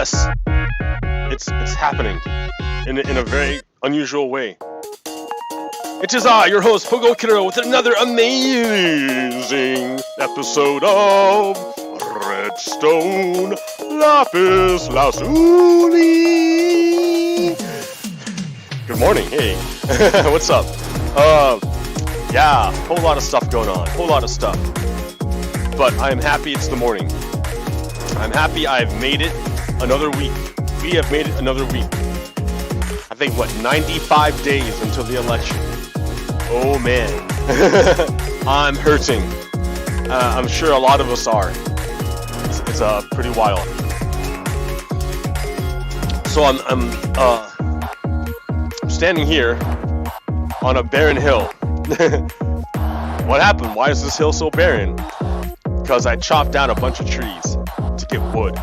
Yes! It's happening in a very unusual way. It is I, your host, Pogokero, with another amazing episode of Redstone Lapis Lazuli. Good morning, hey. What's up? Yeah, whole lot of stuff going on, whole lot of stuff. But I'm happy it's the morning. I'm happy I've made it another week. We have made it another week. I think, what, 95 days until the election. Oh man, I'm hurting. I'm sure a lot of us are. It's pretty wild. So I'm standing here on a barren hill. What happened? Why is this hill so barren? Because I chopped down a bunch of trees to get wood.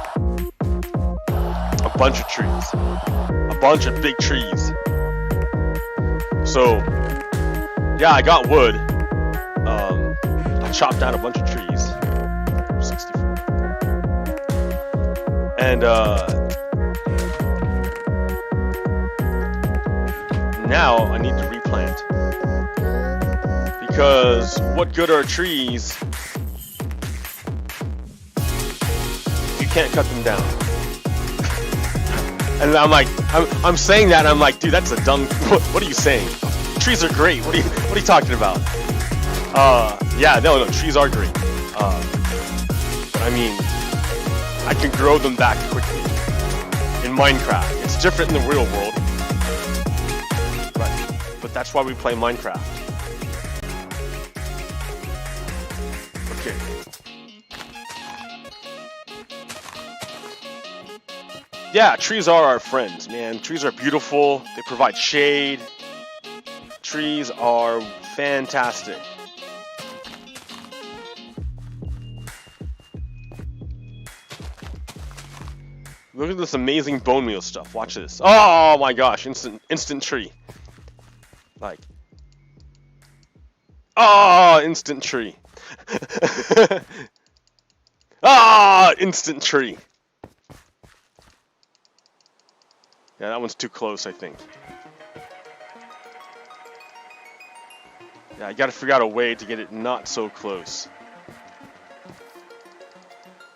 A bunch of trees. A bunch of big trees. So, yeah, I got wood. I chopped down a bunch of trees. 64. And, now I need to replant. Because what good are trees if you can't cut them down? And I'm like, I'm saying that, and I'm like, dude, that's a dumb. What are you saying? Trees are great. What are you talking about? Yeah, no, trees are great. But I mean, I can grow them back quickly in Minecraft. It's different in the real world, but that's why we play Minecraft. Okay. Yeah, trees are our friends, man. Trees are beautiful. They provide shade. Trees are fantastic. Look at this amazing bone meal stuff. Watch this. Oh my gosh, instant tree. Like, oh, instant tree. Ah, instant tree. Yeah, that one's too close, I think. Yeah, I gotta figure out a way to get it not so close.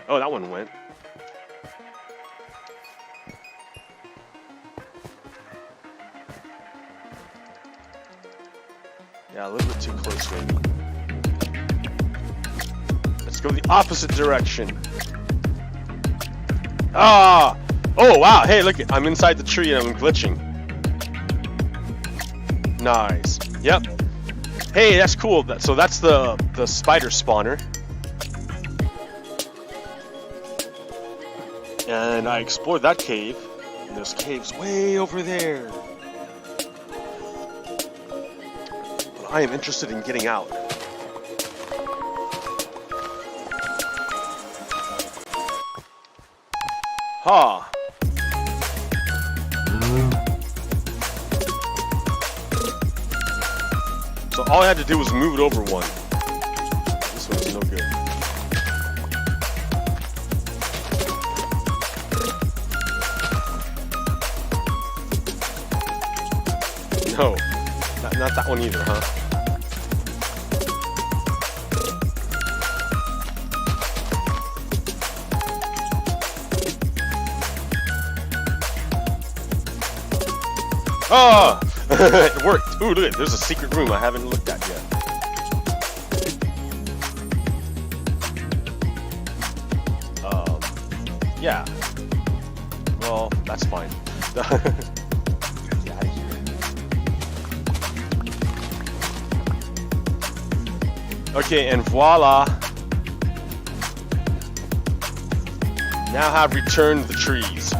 Oh, that one went. Yeah, a little bit too close, maybe. Let's go the opposite direction. Ah! Oh, wow, hey, look, I'm inside the tree and I'm glitching. Nice. Yep. Hey, that's cool. So that's the spider spawner. And I explored that cave. And there's caves way over there. But I am interested in getting out. Ha! So all I had to do was move it over one. This one's no good. No, not that one either, huh? Oh! It worked. Ooh, look, there's a secret room I haven't looked at yet. Yeah. Well, that's fine. Get out of here. Okay, and voila. Now have returned the trees.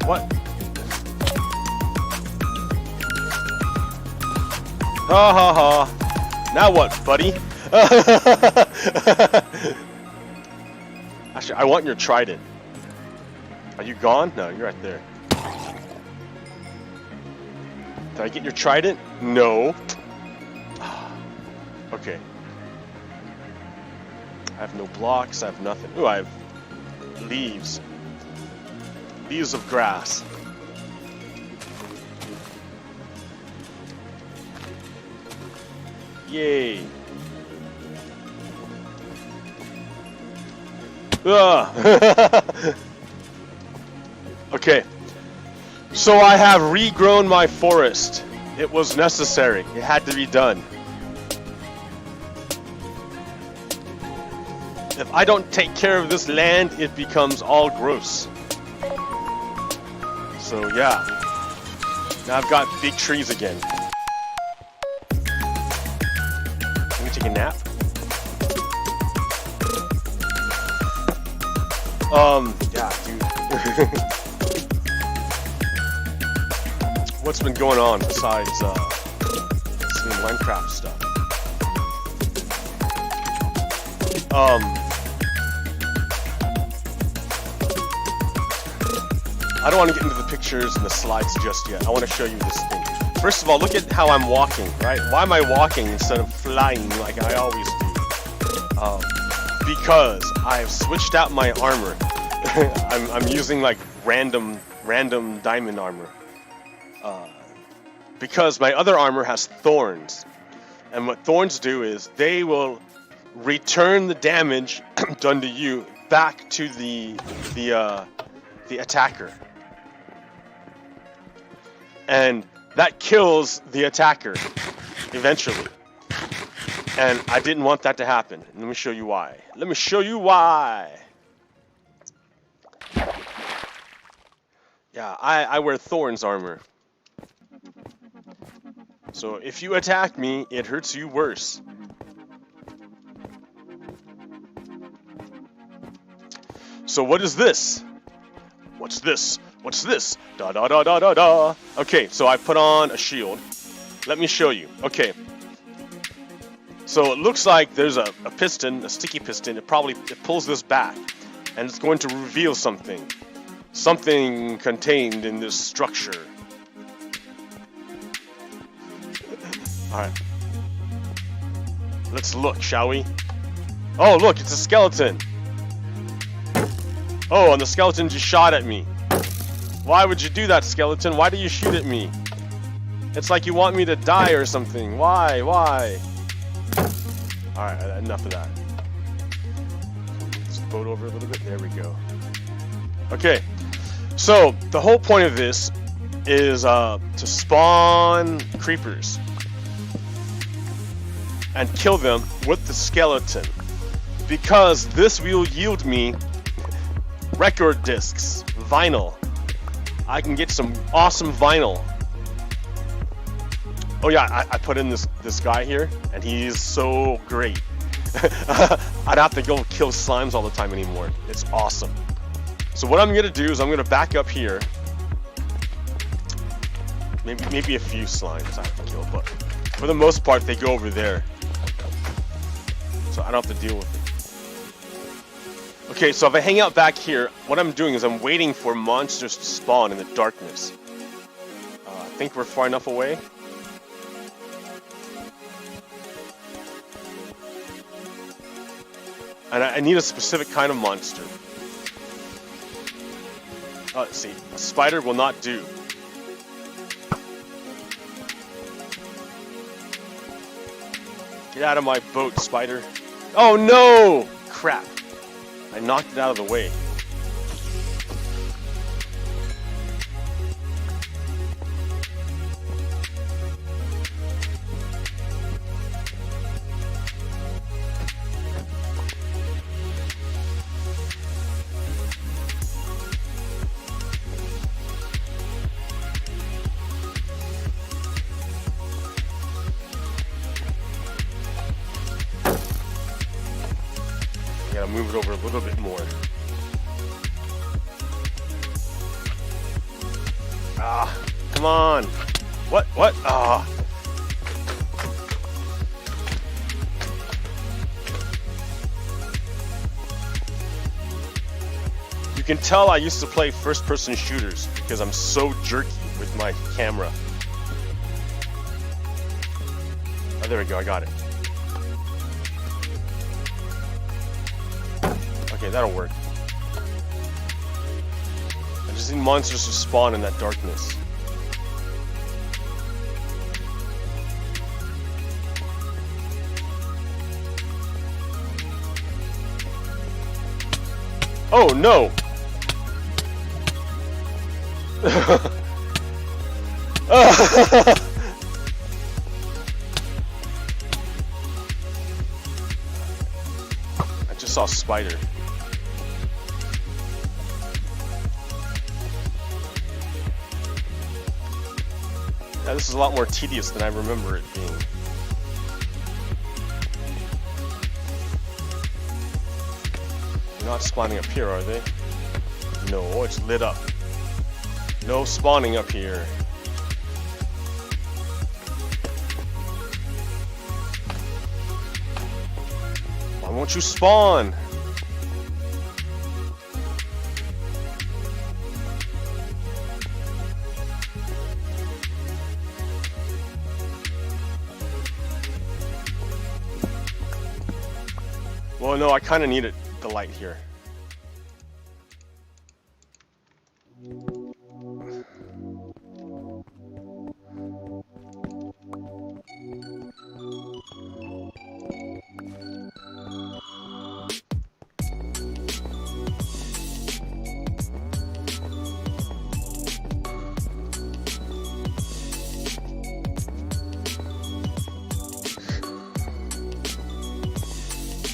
What? Ha ha ha. Now what, buddy? Actually, I want your trident. Are you gone? No, you're right there. Did I get your trident? No. Okay. I have no blocks, I have nothing. Ooh, I have leaves. Leaves of grass. Yay. Okay. So I have regrown my forest. It was necessary. It had to be done. If I don't take care of this land, it becomes all gross. So yeah. Now I've got big trees again. Can we take a nap? Yeah, dude. What's been going on besides, some Minecraft stuff? I don't want to get into the pictures and the slides just yet. I want to show you this thing. First of all, look at how I'm walking, right? Why am I walking instead of flying like I always do? Because I've switched out my armor. I'm using like random diamond armor. Because my other armor has thorns. And what thorns do is they will return the damage done to you back to the attacker. And that kills the attacker eventually. And I didn't want that to happen. Let me show you why. Let me show you why. Yeah, I wear thorns armor. So if you attack me, it hurts you worse. So what is this? What's this? What's this? Da da da da da da. Okay, so I put on a shield. Let me show you. Okay. So it looks like there's a piston, a sticky piston. It pulls this back, and it's going to reveal something. Something contained in this structure. Alright. Let's look, shall we? Oh, look, it's a skeleton. Oh, and the skeleton just shot at me. Why would you do that, skeleton? Why do you shoot at me? It's like you want me to die or something. Why? Why? Alright, enough of that. Move this boat over a little bit. There we go. Okay. So, the whole point of this is to spawn creepers. And kill them with the skeleton. Because this will yield me record discs, vinyl. I can get some awesome vinyl. Oh yeah, I put in this guy here, and he's so great. I'd have to go kill slimes all the time anymore. It's awesome. So what I'm gonna do is I'm gonna back up here. Maybe a few slimes I have to kill, but for the most part they go over there. So I don't have to deal with it. Okay, so if I hang out back here, what I'm doing is I'm waiting for monsters to spawn in the darkness. I think we're far enough away. And I need a specific kind of monster. Let's see. A spider will not do. Get out of my boat, spider. Oh no! Crap. I knocked it out of the way. Gotta move it over a little bit more. Ah, come on. What? Ah. You can tell I used to play first-person shooters because I'm so jerky with my camera. Oh, there we go, I got it. Okay, that'll work. I just need monsters to spawn in that darkness. Oh no! I just saw a spider. Yeah, this is a lot more tedious than I remember it being. They're not spawning up here, are they? No, it's lit up. No spawning up here. Why won't you spawn? Well, no, I kind of needed the light here.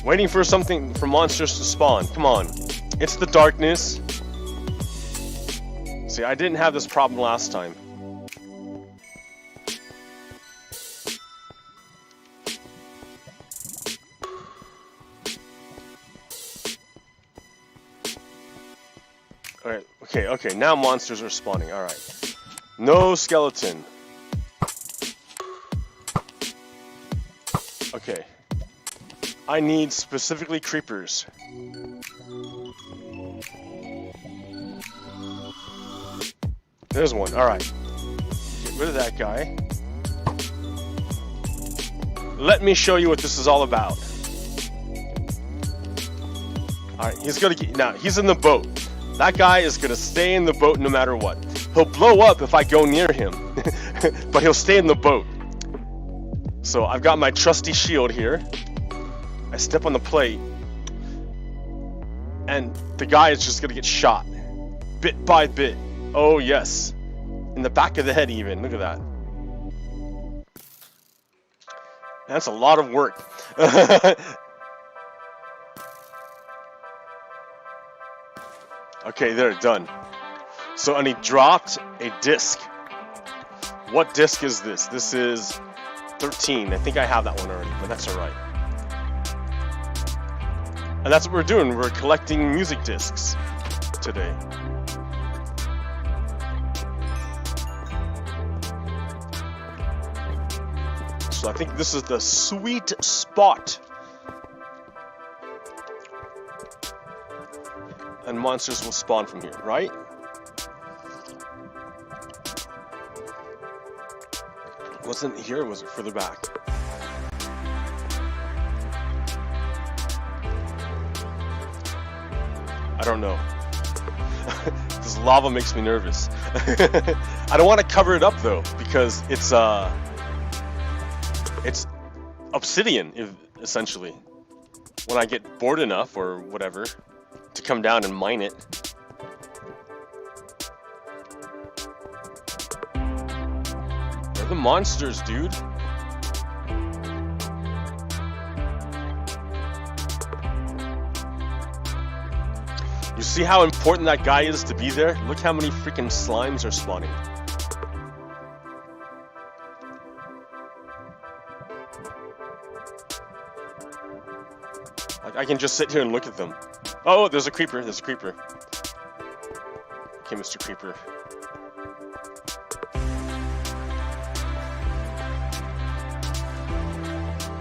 Waiting for something, for monsters to spawn. Come on. It's the darkness. See, I didn't have this problem last time. Alright, okay, now monsters are spawning. Alright. No skeleton. Okay. I need specifically creepers. There's one. Alright. Get rid of that guy. Let me show you what this is all about. Alright, he's gonna get. Now, he's in the boat. That guy is gonna stay in the boat no matter what. He'll blow up if I go near him. But he'll stay in the boat. So I've got my trusty shield here. I step on the plate, and the guy is just gonna get shot, bit by bit. Oh yes, in the back of the head even. Look at that. That's a lot of work. Okay, there, done. So, and he dropped a disc. What disc is this? This is 13. I think I have that one already, but that's alright. And that's what we're doing. We're collecting music discs today. So I think this is the sweet spot. And monsters will spawn from here, right? Wasn't it here, or was it further back? I don't know. This lava makes me nervous. I don't want to cover it up though, because it's obsidian, essentially. When I get bored enough or whatever to come down and mine it. Where are the monsters, dude? You see how important that guy is to be there? Look how many freaking slimes are spawning. Like, I can just sit here and look at them. Oh, there's a creeper, there's a creeper. Okay, Mr. Creeper.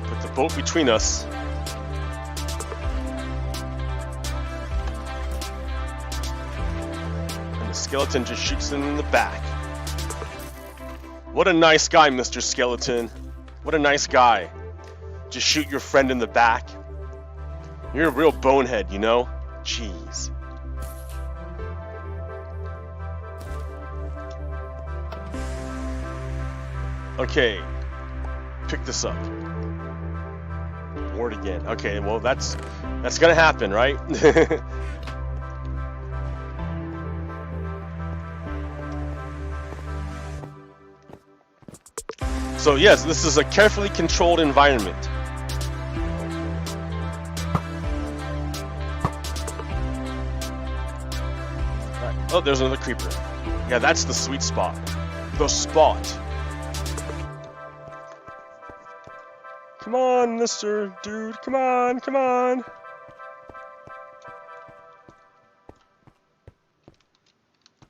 Put the boat between us. Skeleton just shoots him in the back. What a nice guy, Mr. Skeleton. What a nice guy. Just shoot your friend in the back. You're a real bonehead, you know? Jeez. Okay. Pick this up. Ward again. Okay, well that's gonna happen, right? So yes, this is a carefully controlled environment. Right. Oh, there's another creeper. Yeah, that's the sweet spot. The spot. Come on, Mr. Dude. Come on, come on.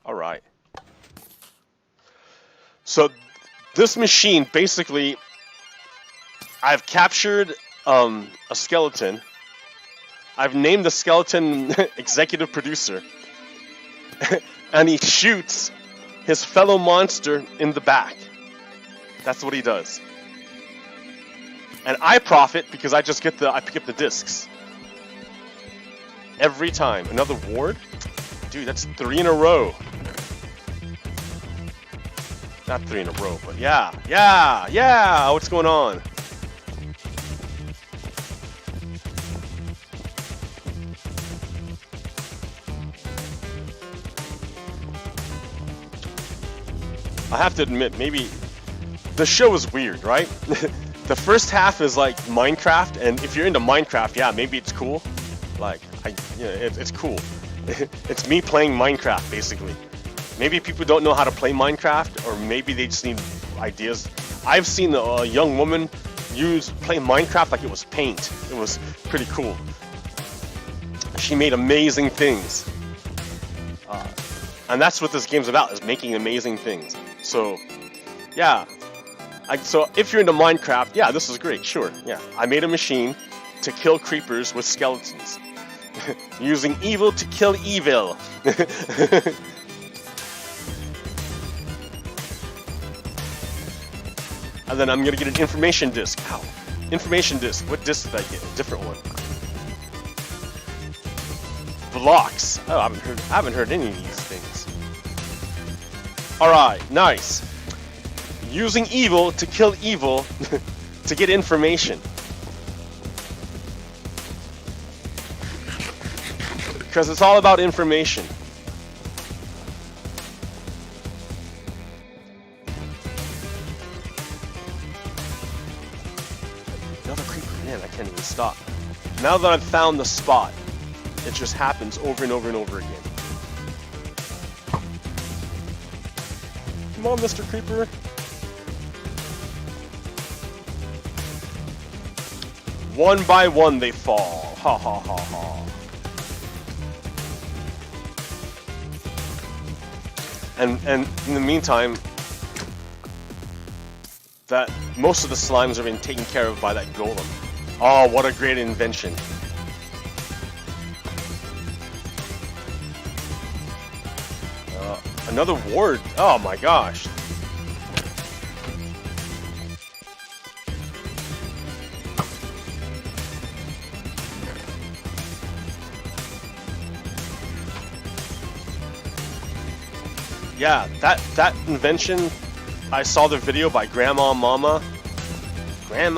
All right. So this machine, basically, I've captured a skeleton. I've named the skeleton executive producer. And he shoots his fellow monster in the back. That's what he does. And I profit because I just pick up the discs. Every time. Another ward? Dude, that's 3 in a row. Not 3 in a row, but yeah, what's going on? I have to admit, maybe the show is weird, right? The first half is like Minecraft, and if you're into Minecraft, yeah, maybe it's cool. Like, it's cool. It's me playing Minecraft, basically. Maybe people don't know how to play Minecraft, or maybe they just need ideas. I've seen a young woman play Minecraft like it was paint. It was pretty cool. She made amazing things. And that's what this game's about, is making amazing things. So, yeah. So if you're into Minecraft, yeah, this is great, sure. Yeah, I made a machine to kill creepers with skeletons. Using evil to kill evil. And then I'm gonna get an information disc. Ow. Information disc. What disc did I get? A different one. Blocks. Oh, I haven't heard any of these things. Alright, nice. Using evil to kill evil to get information. Because it's all about information. Another creeper. Man, I can't even stop. Now that I've found the spot, it just happens over and over and over again. Come on, Mr. Creeper. One by one they fall. Ha ha ha ha. And in the meantime, that most of the slimes are being taken care of by that golem. Oh, what a great invention. Another ward. Oh my gosh. Yeah, that invention, I saw the video by Grandma Mama. And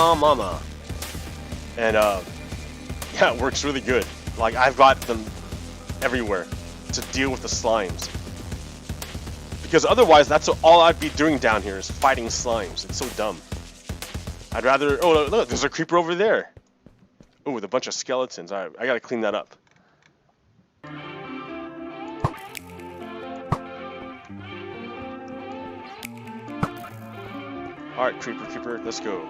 yeah, it works really good. Like, I've got them everywhere to deal with the slimes. Because otherwise, that's all I'd be doing down here, is fighting slimes. It's so dumb. I'd rather... Oh, look, there's a creeper over there. Oh, with a bunch of skeletons. Alright, I gotta clean that up. Alright, creeper, let's go.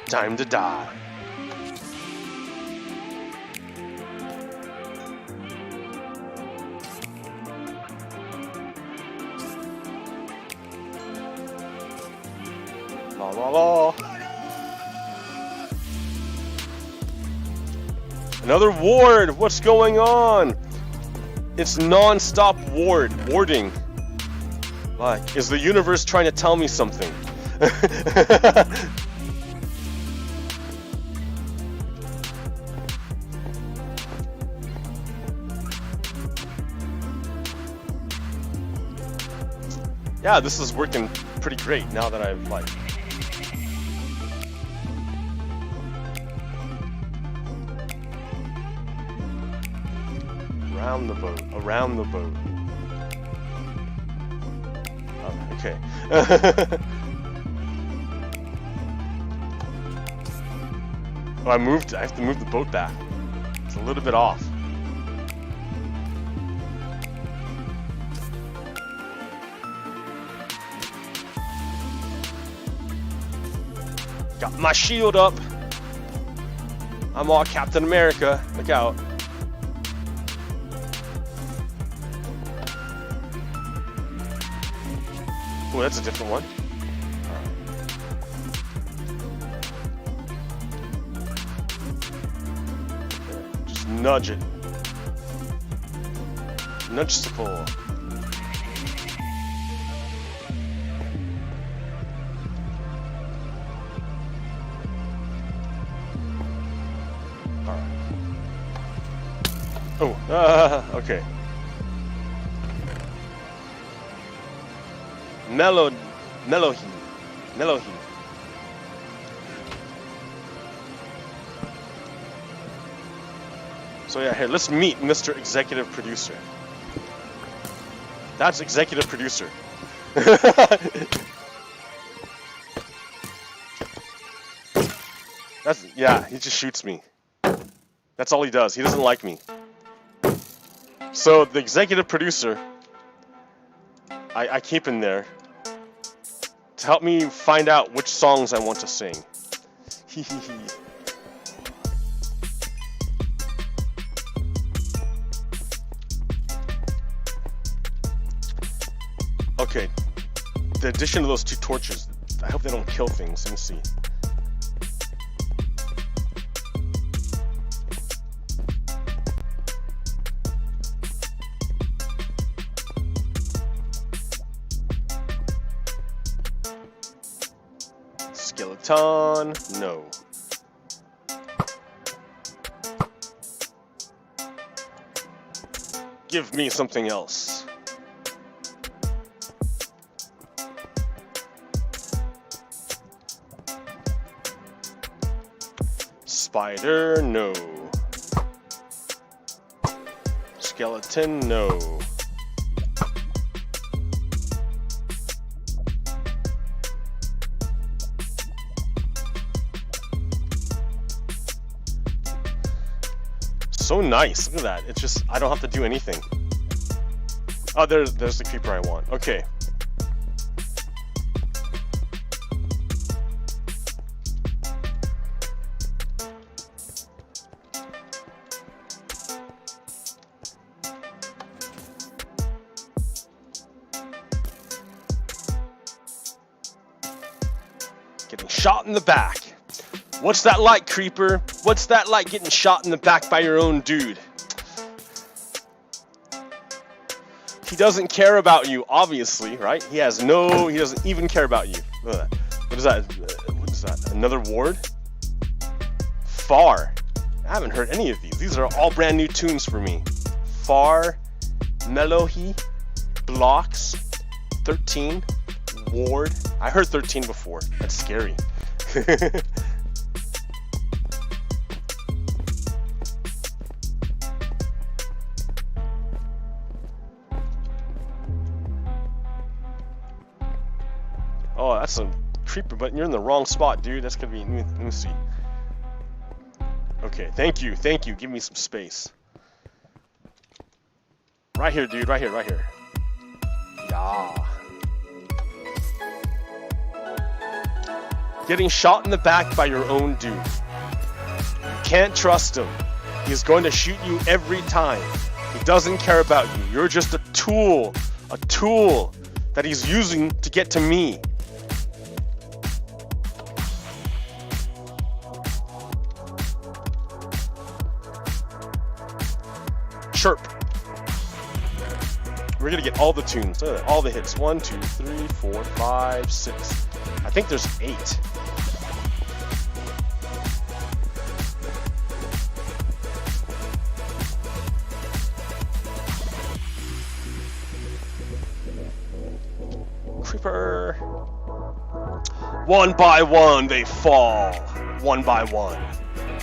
Time to die. La la la. Another ward! What's going on? It's non-stop warding. Like, is the universe trying to tell me something? Yeah, this is working pretty great now that I've like. Around the boat, around the boat. Oh, okay. Oh, I have to move the boat back. It's a little bit off. Got my shield up. I'm all Captain America. Look out. Oh, that's a different one. Just nudge it. Nudge-sicle. Oh, okay. Melohi. So yeah, here, let's meet Mr. Executive Producer. That's Executive Producer. Yeah, he just shoots me. That's all he does. He doesn't like me. So the Executive Producer, I keep in there to help me find out which songs I want to sing. Okay, the addition of those two torches, I hope they don't kill things. Let me see. Skeleton, no. Give me something else. Spider, no. Skeleton, no. So nice. Look at that. It's just, I don't have to do anything. Oh, there's the creeper I want. Okay. Getting shot in the back. What's that like, creeper? What's that like getting shot in the back by your own dude? He doesn't care about you, obviously, right? He doesn't even care about you. What is that? What is that? Another ward? Far. I haven't heard any of these. These are all brand new tunes for me. Far, Melohi, Blocks, 13, Ward. I heard 13 before. That's scary. Oh, that's a creeper, but you're in the wrong spot, dude. That's gonna be. Let me see. Okay, thank you. Give me some space. Right here, dude. Right here. Yeah. Getting shot in the back by your own dude. You can't trust him. He's going to shoot you every time. He doesn't care about you. You're just a tool that he's using to get to me. Chirp. We're gonna get all the tunes, all the hits. 1, 2, 3, 4, 5, 6. I think there's 8. Creeper. One by one, they fall. One by one.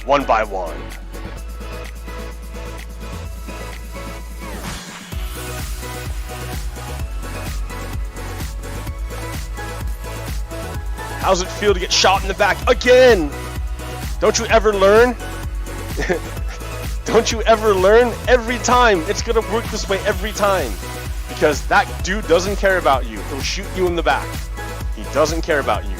One by one. How's it feel to get shot in the back again? Don't you ever learn? Don't you ever learn? Every time. It's gonna work this way every time. Because that dude doesn't care about you. He'll shoot you in the back. He doesn't care about you.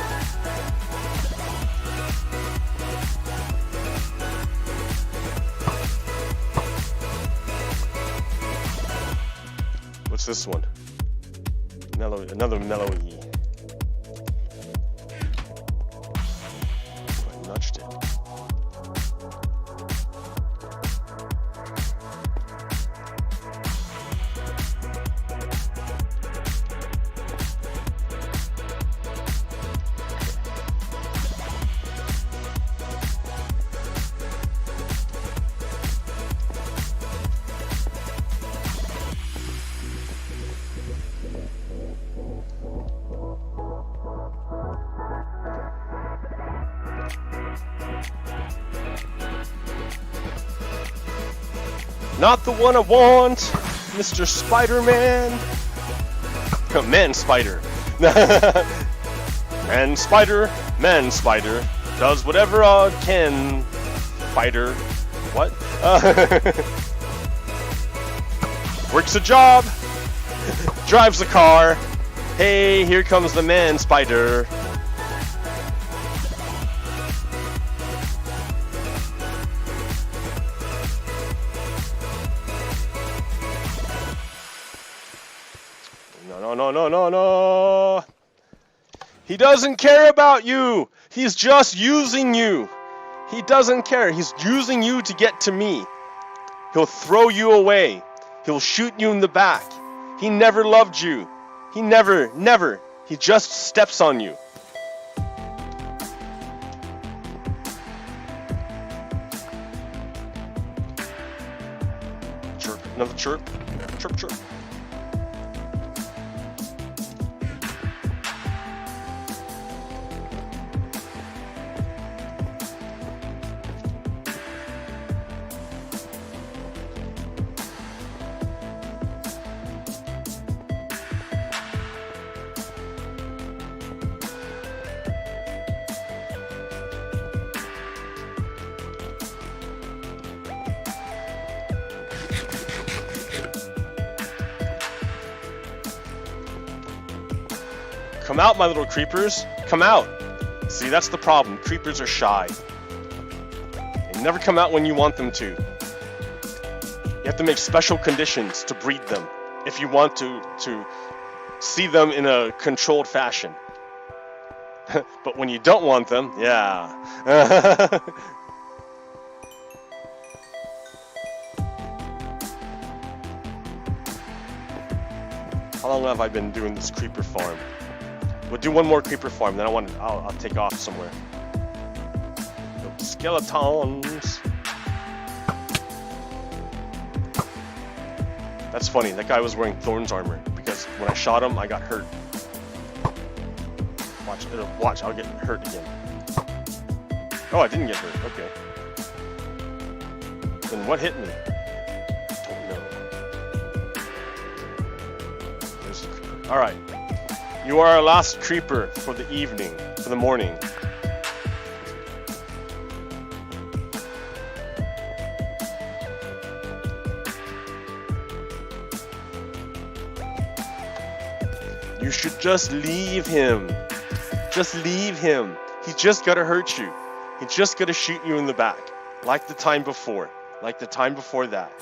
What's this one? Another mellowy. I nudged it. Not the one I want, Mr. Spider-Man. Man Spider. Man Spider does whatever can. Spider. What? Works a job. Drives a car. Hey, here comes the Man Spider. No. He doesn't care about you. He's just using you. He doesn't care. He's using you to get to me. He'll throw you away. He'll shoot you in the back. He never loved you. He never. He just steps on you. Chirp. Another chirp. Chirp, chirp. Come out, my little creepers. Come out. See, that's the problem. Creepers are shy. They never come out when you want them to. You have to make special conditions to breed them if you want to see them in a controlled fashion. But when you don't want them, yeah. How long have I been doing this creeper farm? We'll do one more creeper farm, then I'll take off somewhere. Skeletons. That's funny. That guy was wearing Thorn's armor because when I shot him, I got hurt. Watch. I'll get hurt again. Oh, I didn't get hurt. Okay. Then what hit me? Don't know. All right. You are our last creeper for the evening, for the morning. You should just leave him. Just leave him. He's just gonna hurt you. He's just gonna shoot you in the back. Like the time before. Like the time before that.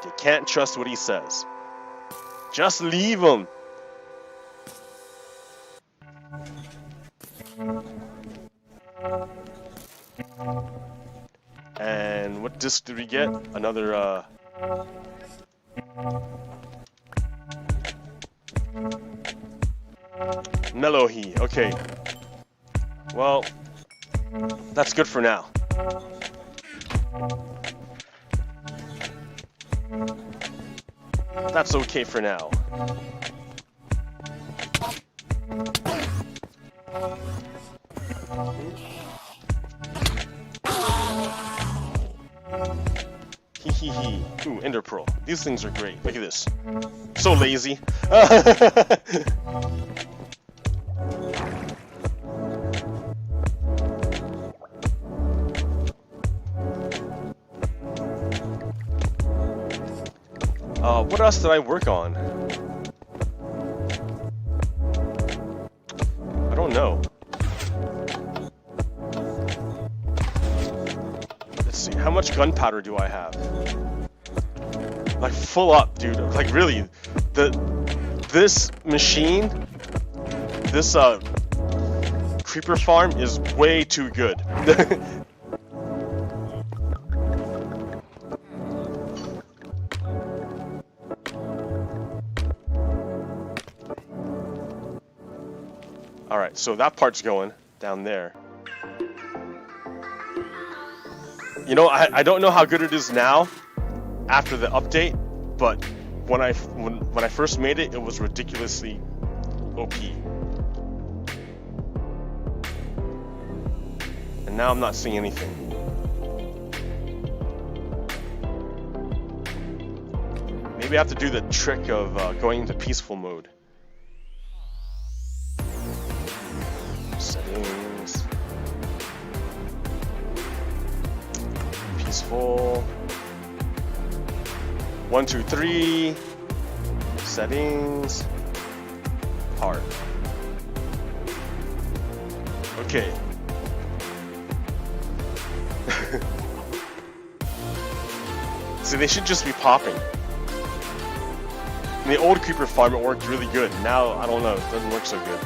You can't trust what he says. Just leave him. And what disc did we get? Another, Melohi. Okay. Well, that's good for now. That's okay for now. Hee. Ooh, Ender Pearl. These things are great. Look at this. So lazy. What else did I work on? I don't know. Let's see, how much gunpowder do I have? Like full up, dude. Like really, this machine, this creeper farm is way too good. Alright, so that part's going down there. You know, I don't know how good it is now after the update, but when I first made it, it was ridiculously OP. And now I'm not seeing anything. Maybe I have to do the trick of going into peaceful mode. Settings. Peaceful. 1, 2, 3. Settings. Hard. Okay. See, they should just be popping. In the old creeper farm, it worked really good. Now, I don't know, it doesn't work so good.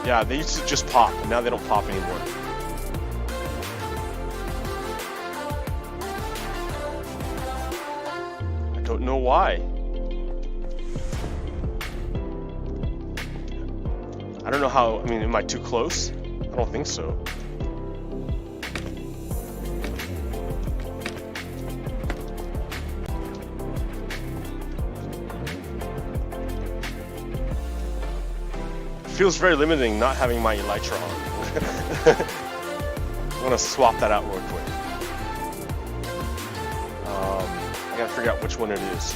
Yeah, they used to just pop, and now they don't pop anymore. I don't know why. I don't know how, I mean, am I too close? I don't think so. It feels very limiting not having my elytra on. I'm gonna swap that out real quick. I gotta figure out which one it is.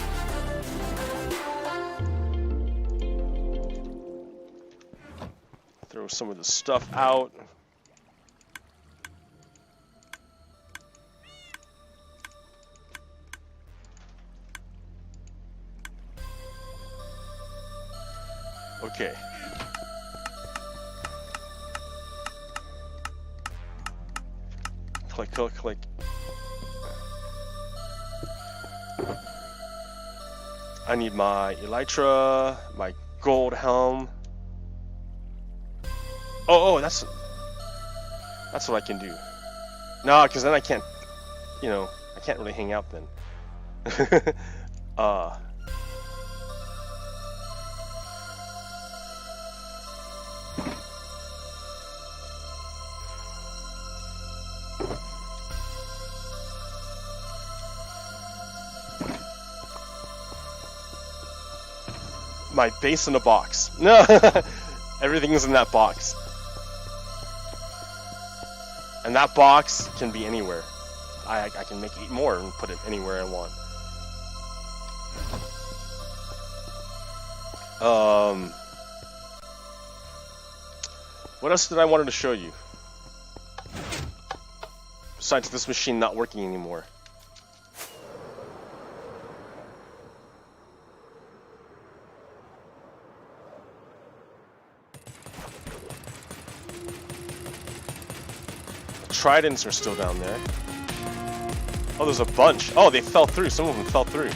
Throw some of the stuff out. Okay. Click, click, click. I need my elytra, my gold helm. Oh, that's what I can do. No, because then I can't, you know, I can't really hang out then. My base in a box. No, everything's in that box. And that box can be anywhere. I can make 8 more and put it anywhere I want. What else did I wanted to show you? Besides this machine not working anymore. Tridents are still down there. Oh, there's a bunch. Oh, they fell through. Some of them fell through.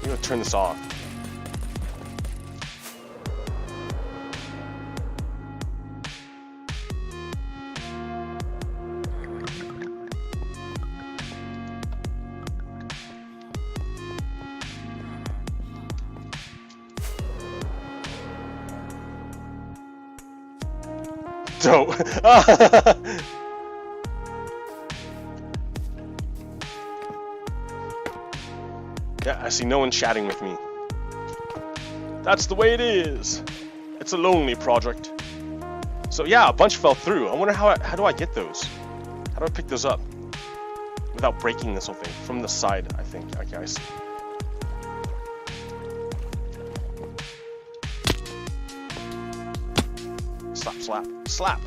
I'm gonna turn this off. Dope. Yeah, I see no one chatting with me. That's the way it is. It's a lonely project. So yeah, a bunch fell through. I wonder how do I get those? How do I pick those up? Without breaking this whole thing. From the side, I think. Okay, I see. Slap, slap, slap.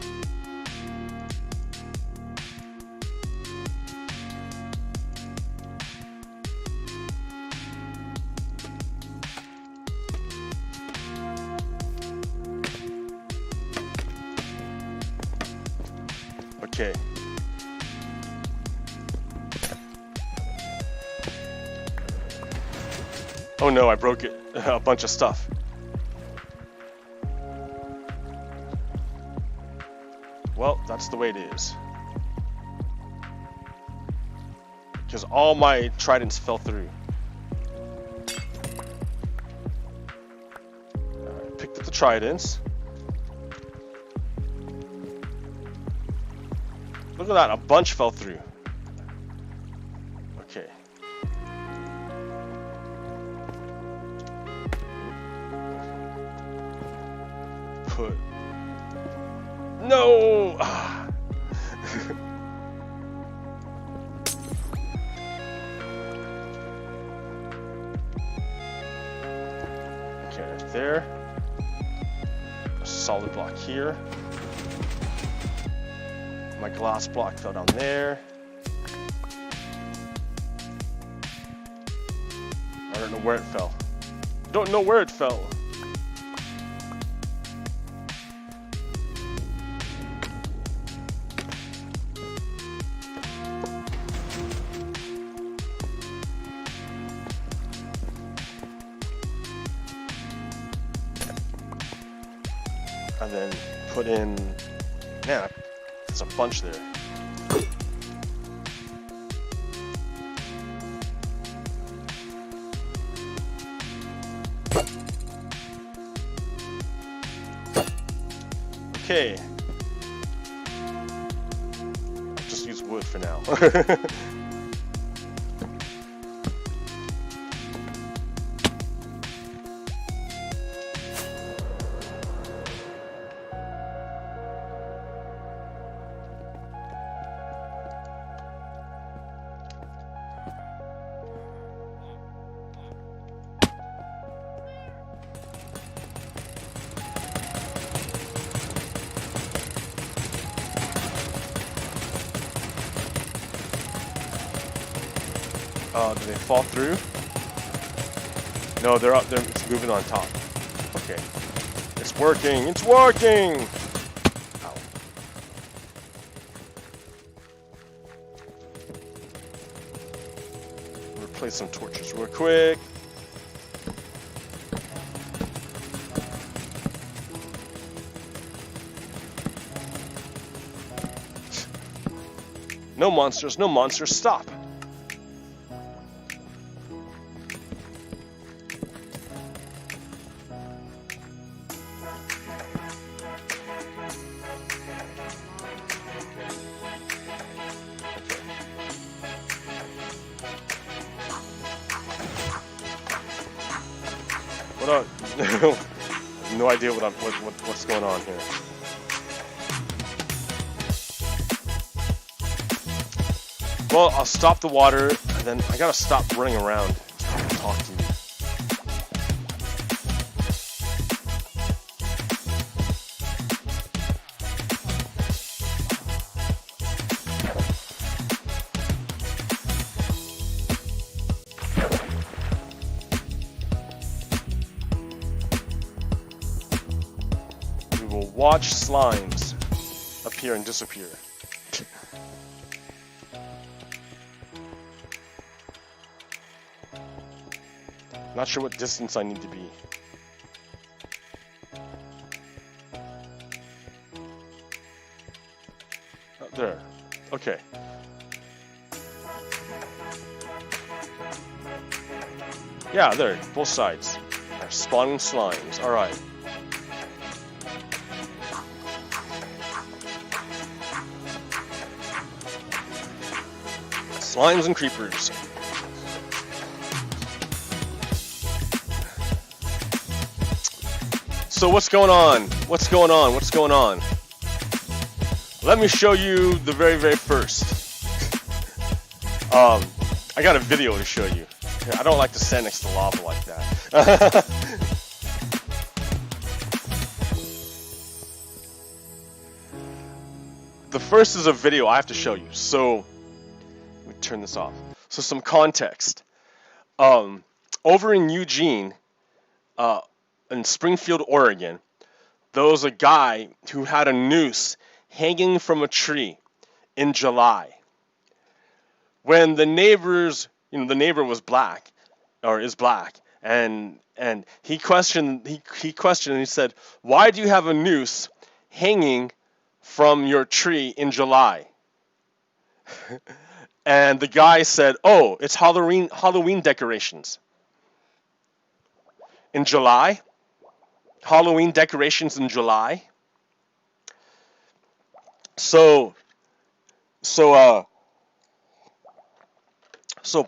Okay. Oh no, I broke it. A bunch of stuff. Well, that's the way it is. Because all my tridents fell through. I picked up the tridents. Look at that, a bunch fell through. Okay. Put. No! Okay, right there. A solid block here. My glass block fell down there. I don't know where it fell. Don't know where it fell. And then put in, man, there's a bunch there. Okay. I'll just use wood for now. Do they fall through? No, they're up there. It's moving on top. Okay. It's working. It's working! Ow. Replace some torches real quick. No monsters, no monsters, stop! What up? No idea what's going on here. Well, I'll stop the water, and then I gotta stop running around and talk to you. We will watch slimes appear and disappear. Not sure what distance I need to be. Oh, there. Okay. Yeah, there. Both sides. They're spawning slimes. Alright. Slimes and creepers. So what's going on? What's going on? What's going on? Let me show you the very, very first. I got a video to show you. I don't like to stand next to lava like that. The first is a video I have to show you. So let me turn this off. So some context. Over in Eugene, in Springfield, Oregon, there was a guy who had a noose hanging from a tree in July. When the neighbors, the neighbor was black, or is black, and he questioned, and he said, "Why do you have a noose hanging from your tree in July?" And the guy said, "Oh, it's Halloween decorations." In July? Halloween decorations in July? So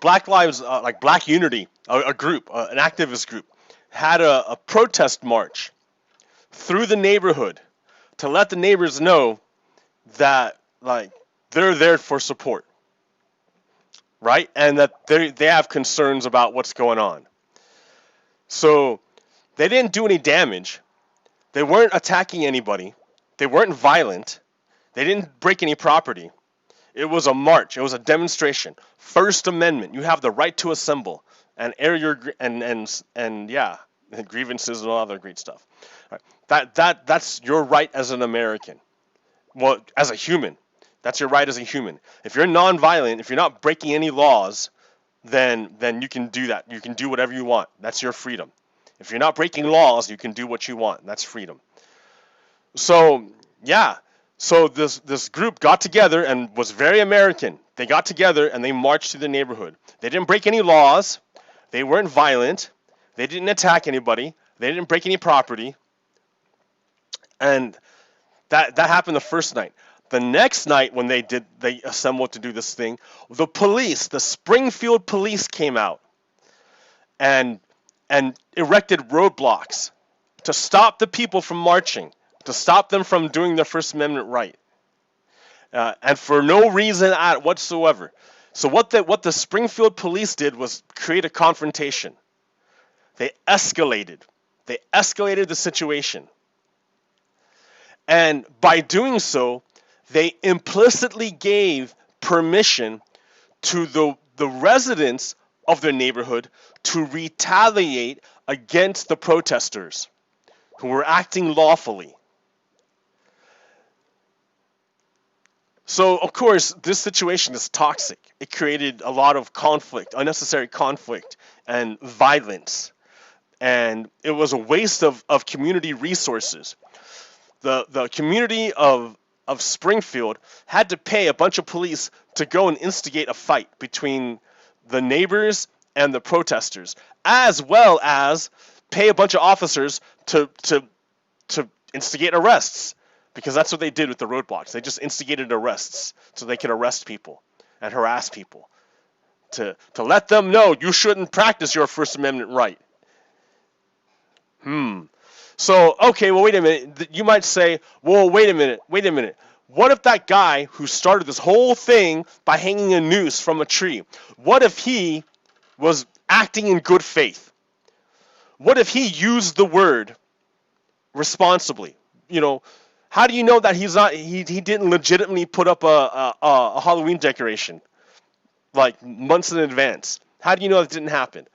Black Lives, like Black Unity, a group, an activist group, had a protest march through the neighborhood to let the neighbors know that, like, they're there for support, right? And that they have concerns about what's going on. So they didn't do any damage. They weren't attacking anybody. They weren't violent. They didn't break any property. It was a march. It was a demonstration. First Amendment. You have the right to assemble and air your grievances and all other great stuff. All right. That's your right as an American. Well, as a human, that's your right as a human. If you're nonviolent, if you're not breaking any laws, then you can do that. You can do whatever you want. That's your freedom. If you're not breaking laws, you can do what you want. That's freedom. So yeah. So this group got together and was very American. They got together and they marched through the neighborhood. They didn't break any laws. They weren't violent. They didn't attack anybody. They didn't break any property. And that happened the first night. The next night when they assembled to do this thing, the police, the Springfield police came out and erected roadblocks to stop the people from marching, to stop them from doing their First Amendment right, and for no reason whatsoever. So what the Springfield police did was create a confrontation. They escalated the situation, and by doing so, they implicitly gave permission to the residents of their neighborhood to retaliate against the protesters who were acting lawfully. So, of course, this situation is toxic. It created a lot of conflict, unnecessary conflict, and violence. And it was a waste of community resources. The community of Springfield had to pay a bunch of police to go and instigate a fight between the neighbors and the protesters, as well as pay a bunch of officers to instigate arrests. Because that's what they did with the roadblocks. They just instigated arrests so they could arrest people and harass people to let them know you shouldn't practice your First Amendment right. So, okay, well, wait a minute. You might say, well, wait a minute. What if that guy who started this whole thing by hanging a noose from a tree, what if he was acting in good faith? What if he used the word responsibly? How do you know that he didn't legitimately put up a Halloween decoration like months in advance? How do you know that didn't happen?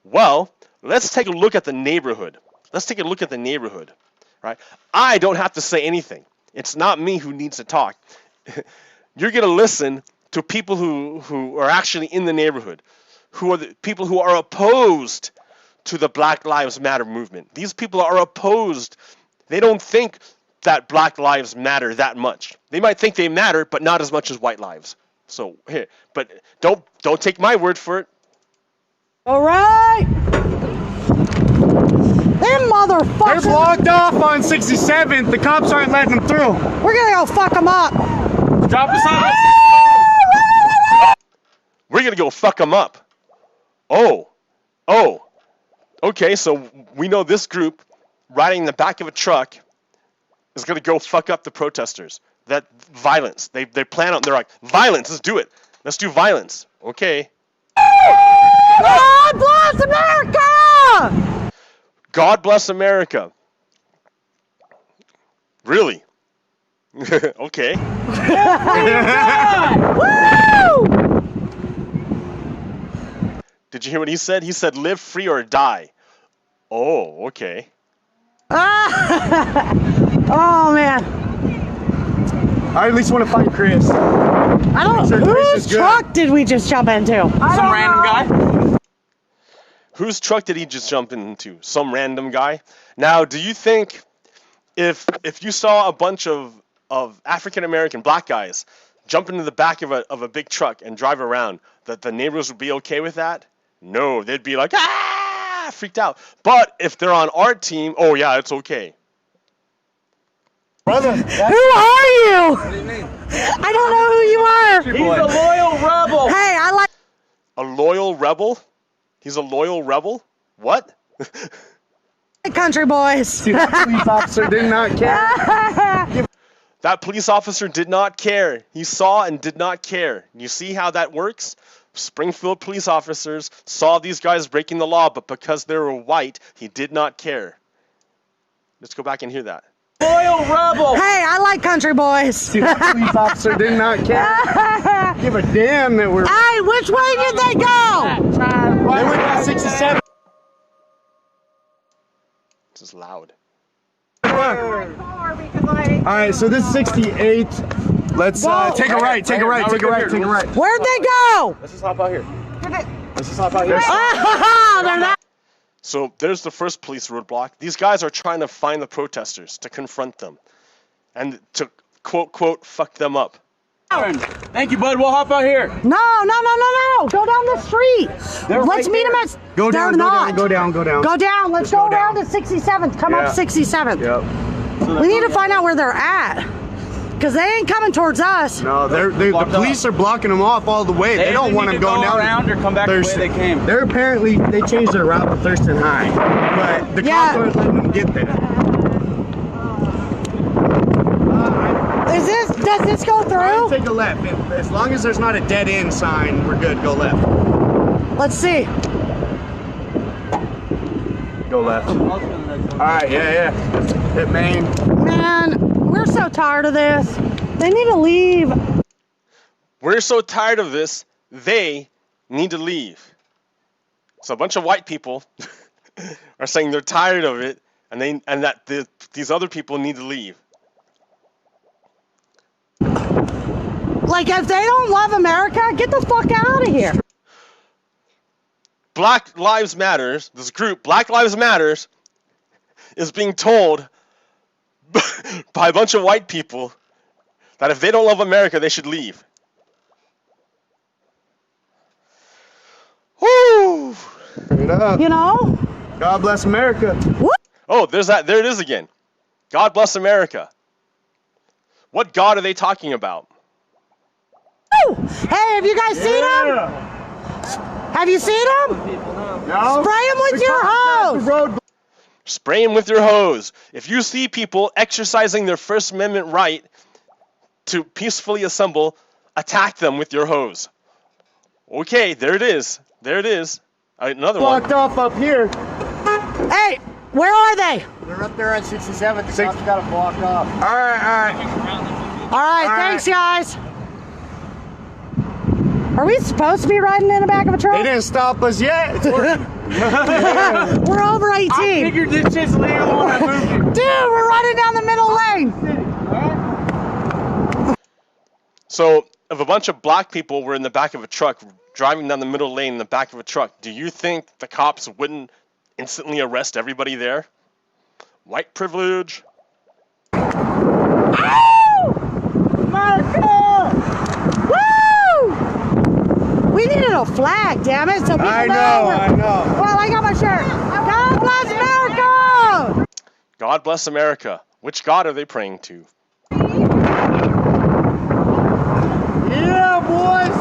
Well, let's take a look at the neighborhood. Right? I don't have to say anything. It's not me who needs to talk. You're going to listen to people who are actually in the neighborhood, who are the people who are opposed to the Black Lives Matter movement. These people are opposed. They don't think that Black lives matter that much. They might think they matter, but not as much as white lives. So here, but don't take my word for it. All right. Them motherfuckers. They're blocked off on 67th. The cops aren't letting them through. We're gonna go fuck them up. Drop us off. We're gonna go fuck them up. Oh. Okay, so we know this group riding in the back of a truck is going to go fuck up the protesters. That violence. They plan on, they're like, violence, let's do it. Let's do violence. Okay. God bless America! God bless America. Really? Okay. Woo! Did you hear what he said? He said, live free or die. Oh, okay. Oh, man. I at least want to fight Chris. I don't know. Whose truck did we just jump into? Some random guy. Whose truck did he just jump into? Some random guy? Now, do you think if you saw a bunch of African American black guys jump into the back of a big truck and drive around, that the neighbors would be okay with that? No, they'd be like, ah, freaked out. But if they're on our team, oh yeah, it's okay. Brother, who are you? What do you mean? I don't know who you are. He's a loyal rebel. Hey, I like A loyal rebel? He's a loyal rebel? What? country boys. The police officer did not care. That police officer did not care. He saw and did not care. You see how that works? Springfield police officers saw these guys breaking the law, but because they were white, he did not care. Let's go back and hear that. Loyal rebel. Hey, I like country boys. The police officer did not care. Give a damn that we're. Hey, which way did they go? They went to 67. This is loud. Alright, so this is 68. Let's take a right, take a right, take a right, take a right. Where'd they go? Let's just hop out here. Let's just hop out here. Oh, they're not. So there's the first police roadblock. These guys are trying to find the protesters, to confront them, and to quote, fuck them up. Thank you, bud. We'll hop out here. No. Go down the street. Let's meet them at. Go down, they're go not. down, go down, go down. Go down. Let's go around to 67th. Come up 67th. Yep. We need to find out where they're at. Because they ain't coming towards us. No, the police are blocking them off all the way. They don't want them going down. Around or come back the way they came. They're apparently, they changed their route to Thurston High. But the cops aren't letting them get there. Does this go through? Take a left. As long as there's not a dead end sign, we're good. Go left. Let's see. Go left. Alright, yeah. Hit Main. Man, we're so tired of this. They need to leave. We're so tired of this, they need to leave. So a bunch of white people are saying they're tired of it, and that these other people need to leave. Like, if they don't love America, get the fuck out of here. Black Lives Matters, this group, Black Lives Matters, is being told by a bunch of white people that if they don't love America, they should leave. Woo! Turn it up. You know? God bless America. What? Oh, there's that. There it is again. God bless America. What God are they talking about? Hey, have you guys seen them? Have you seen them? No. Spray them with your hose. Spray them with your hose. If you see people exercising their First Amendment right to peacefully assemble, attack them with your hose. Okay, there it is. There it is. Another one. Blocked off up here. Hey, where are they? They're up there at 67th. The cops got them blocked off. All right. All right, thanks, guys. Are we supposed to be riding in the back of a truck? They didn't stop us yet. It's working. We're over 18. I figured this shit's legal when I moved you. Dude, we're running down the middle lane. So, if a bunch of black people were in the back of a truck, driving down the middle lane in the back of a truck, do you think the cops wouldn't instantly arrest everybody there? White privilege. America! Woo! We needed a flag, damn it, so people I know. Well, I got my shirt. God bless America! God bless America. Which God are they praying to? Yeah, boys.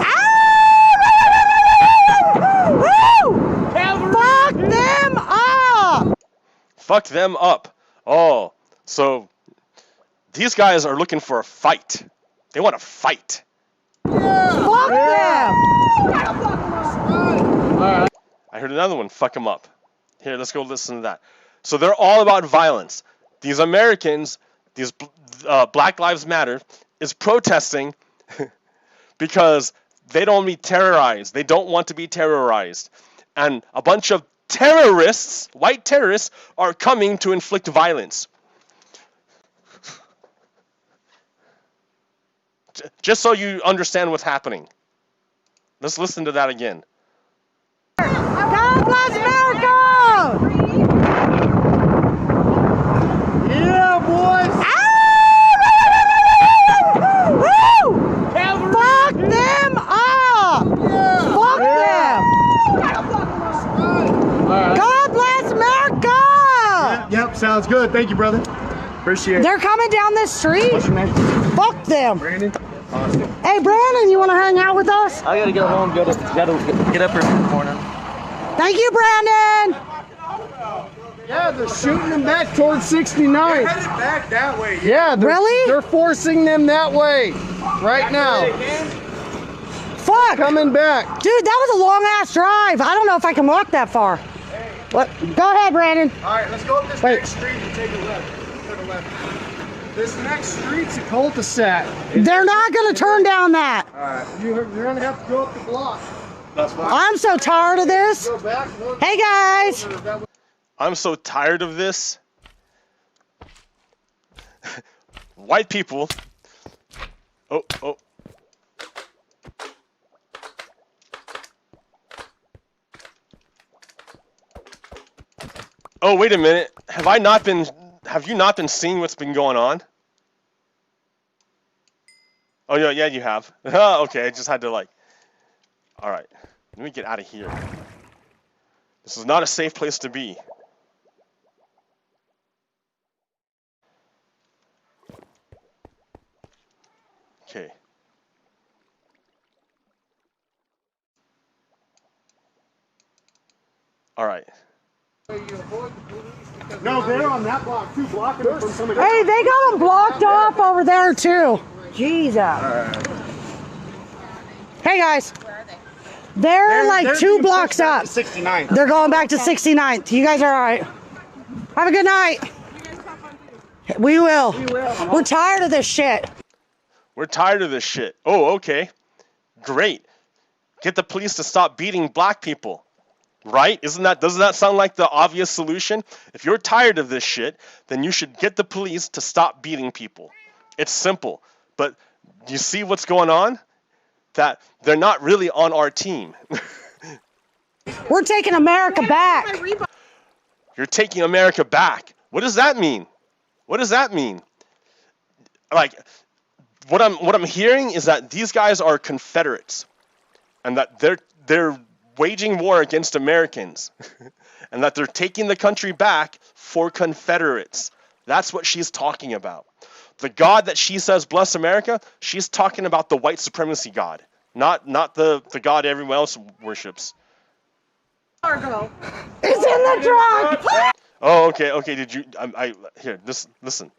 Fuck them up! Fuck them up. Oh, so these guys are looking for a fight. They want to fight. Fuck them! I heard another one. Fuck them up. Here, let's go listen to that. So they're all about violence. These Americans, these Black Lives Matter, is protesting because they don't be terrorized. They don't want to be terrorized. And a bunch of terrorists, white terrorists, are coming to inflict violence. Just so you understand what's happening. Let's listen to that again. God bless America! Yeah, boys. Fuck them up! Fuck them! God bless America! Yep, sounds good. Thank you, brother. Appreciate it. They're coming down this street. What's your name? Fuck them. Brandon. Awesome. Hey, Brandon, you want to hang out with us? I gotta get home, gotta get up early in the morning. Thank you, Brandon. Yeah, they're shooting them back towards 69. They're headed back that way. Yeah, Really? They're forcing them that way right now. Fuck. Coming back. Dude, that was a long ass drive. I don't know if I can walk that far. What? Go ahead, Brandon. All right, let's go up this Wait. next street and take a left. Take a left. This next street's a cul-de-sac. They're not going to turn down that. All right. You're gonna have to go up the block. That's fine. I'm so tired of this. Go back. Look. Hey, guys. I'm so tired of this. White people. Oh. Oh, wait a minute. Have you not been seeing what's been going on? Oh, yeah, you have. Okay, I just had to all right. Let me get out of here. This is not a safe place to be. Okay. All right. No, they're on that block too, blocking them from somebody. Hey, they got them blocked off over there, too. Jesus. Hey, guys. They're like 2 blocks up. 69. They're going back to 69th. You guys are all right. Have a good night. We will. We're tired of this shit. We're tired of this shit. Oh, okay. Great. Get the police to stop beating black people. Right? Doesn't that sound like the obvious solution? If you're tired of this shit, then you should get the police to stop beating people. It's simple. But you see what's going on? That they're not really on our team. We're taking America back. You're taking America back. What does that mean? What does that mean? Like, what I'm hearing is that these guys are Confederates, and that they're waging war against Americans, and that they're taking the country back for Confederates. That's what she's talking about. The God that she says bless America, she's talking about the white supremacy God, not the God everyone else worships. It's in the trunk. Oh, okay. Did you? Here. Listen.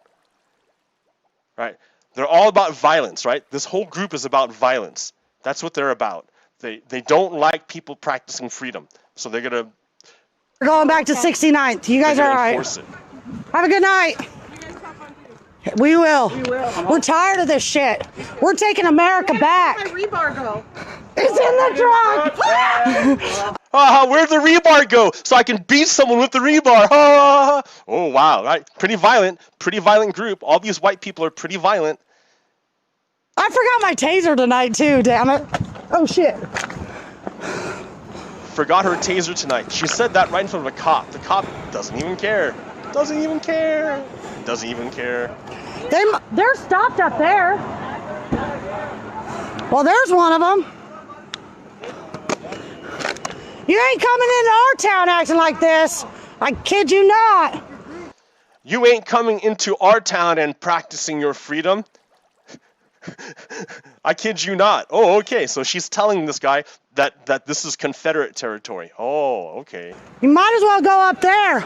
Right. They're all about violence, right? This whole group is about violence. That's what they're about. They don't like people practicing freedom, so they're gonna. We're going back to 69th. You guys are all right. Enforce it. Have a good night. We will. We're tired of this shit. We're taking America back. Where'd my rebar go? It's in the trunk. Where'd the rebar go? So I can beat someone with the rebar. Oh wow, right? Pretty violent group. All these white people are pretty violent. I forgot my taser tonight too. Damn it. Oh shit. Forgot her taser tonight. She said that right in front of a cop. The cop doesn't even care. They're stopped up there. Well, there's one of them. You ain't coming into our town acting like this. I kid you not. You ain't coming into our town and practicing your freedom. I kid you not. Oh, okay. So she's telling this guy that this is Confederate territory. Oh, okay. You might as well go up there.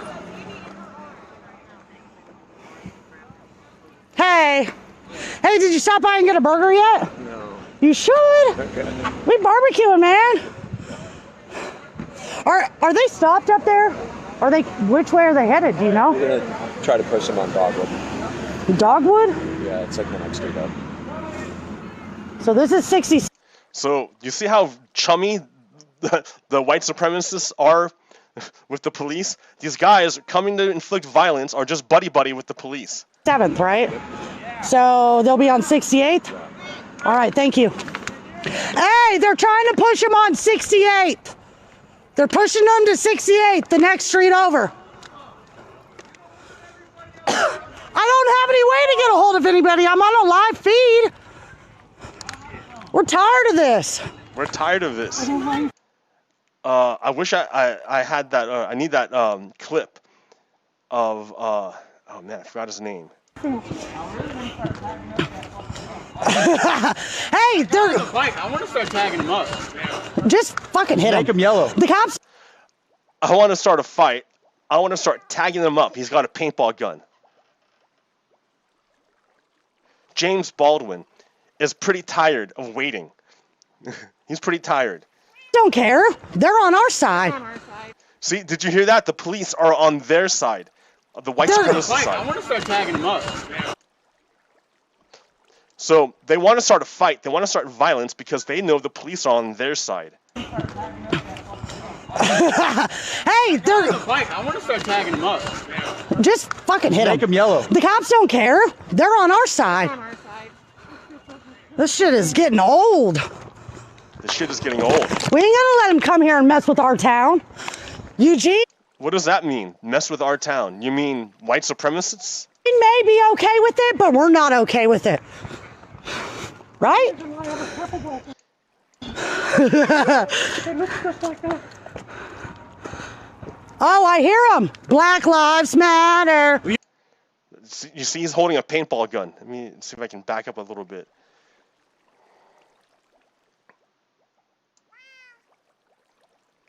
Hey. Hey, did you stop by and get a burger yet? No. You should. Okay. We barbecuing, man. Are they stopped up there? Are they? Which way are they headed? Do you know? We're gonna try to push them on Dogwood. Dogwood? Yeah, it's like the next street up. So this is 60. So you see how chummy the white supremacists are with the police? These guys coming to inflict violence are just buddy-buddy with the police. 7th, right? So they'll be on 68th? All right, thank you. Hey, they're trying to push them on 68th. They're pushing them to 68th, the next street over. I don't have any way to get a hold of anybody. I'm on a live feed. We're tired of this. We're tired of this. I wish I had that. I need that clip of. Oh man, I forgot his name. Hey, they're. I want to start tagging them up. Just fucking hit him. Make them yellow. The cops. I want to start a fight. I want to start tagging them up. He's got a paintball gun. James Baldwin is pretty tired of waiting. He's pretty tired. Don't care. They're on our side. See, did you hear that? The police are on their side. The white supremacist I side. want to start tagging them up. So they want to start a fight. They want to start violence because they know the police are on their side. Hey, they're. I want to start tagging them up. Just fucking hit Make them. them yellow. The cops don't care. They're on our side. This shit is getting old. The shit is getting old. We ain't gonna let them come here and mess with our town. Eugene What does that mean? Mess with our town? You mean white supremacists? may be okay with it, but we're not okay with it. Right? Oh, I hear them. Black Lives Matter. You see, he's holding a paintball gun. Let me see if I can back up a little bit.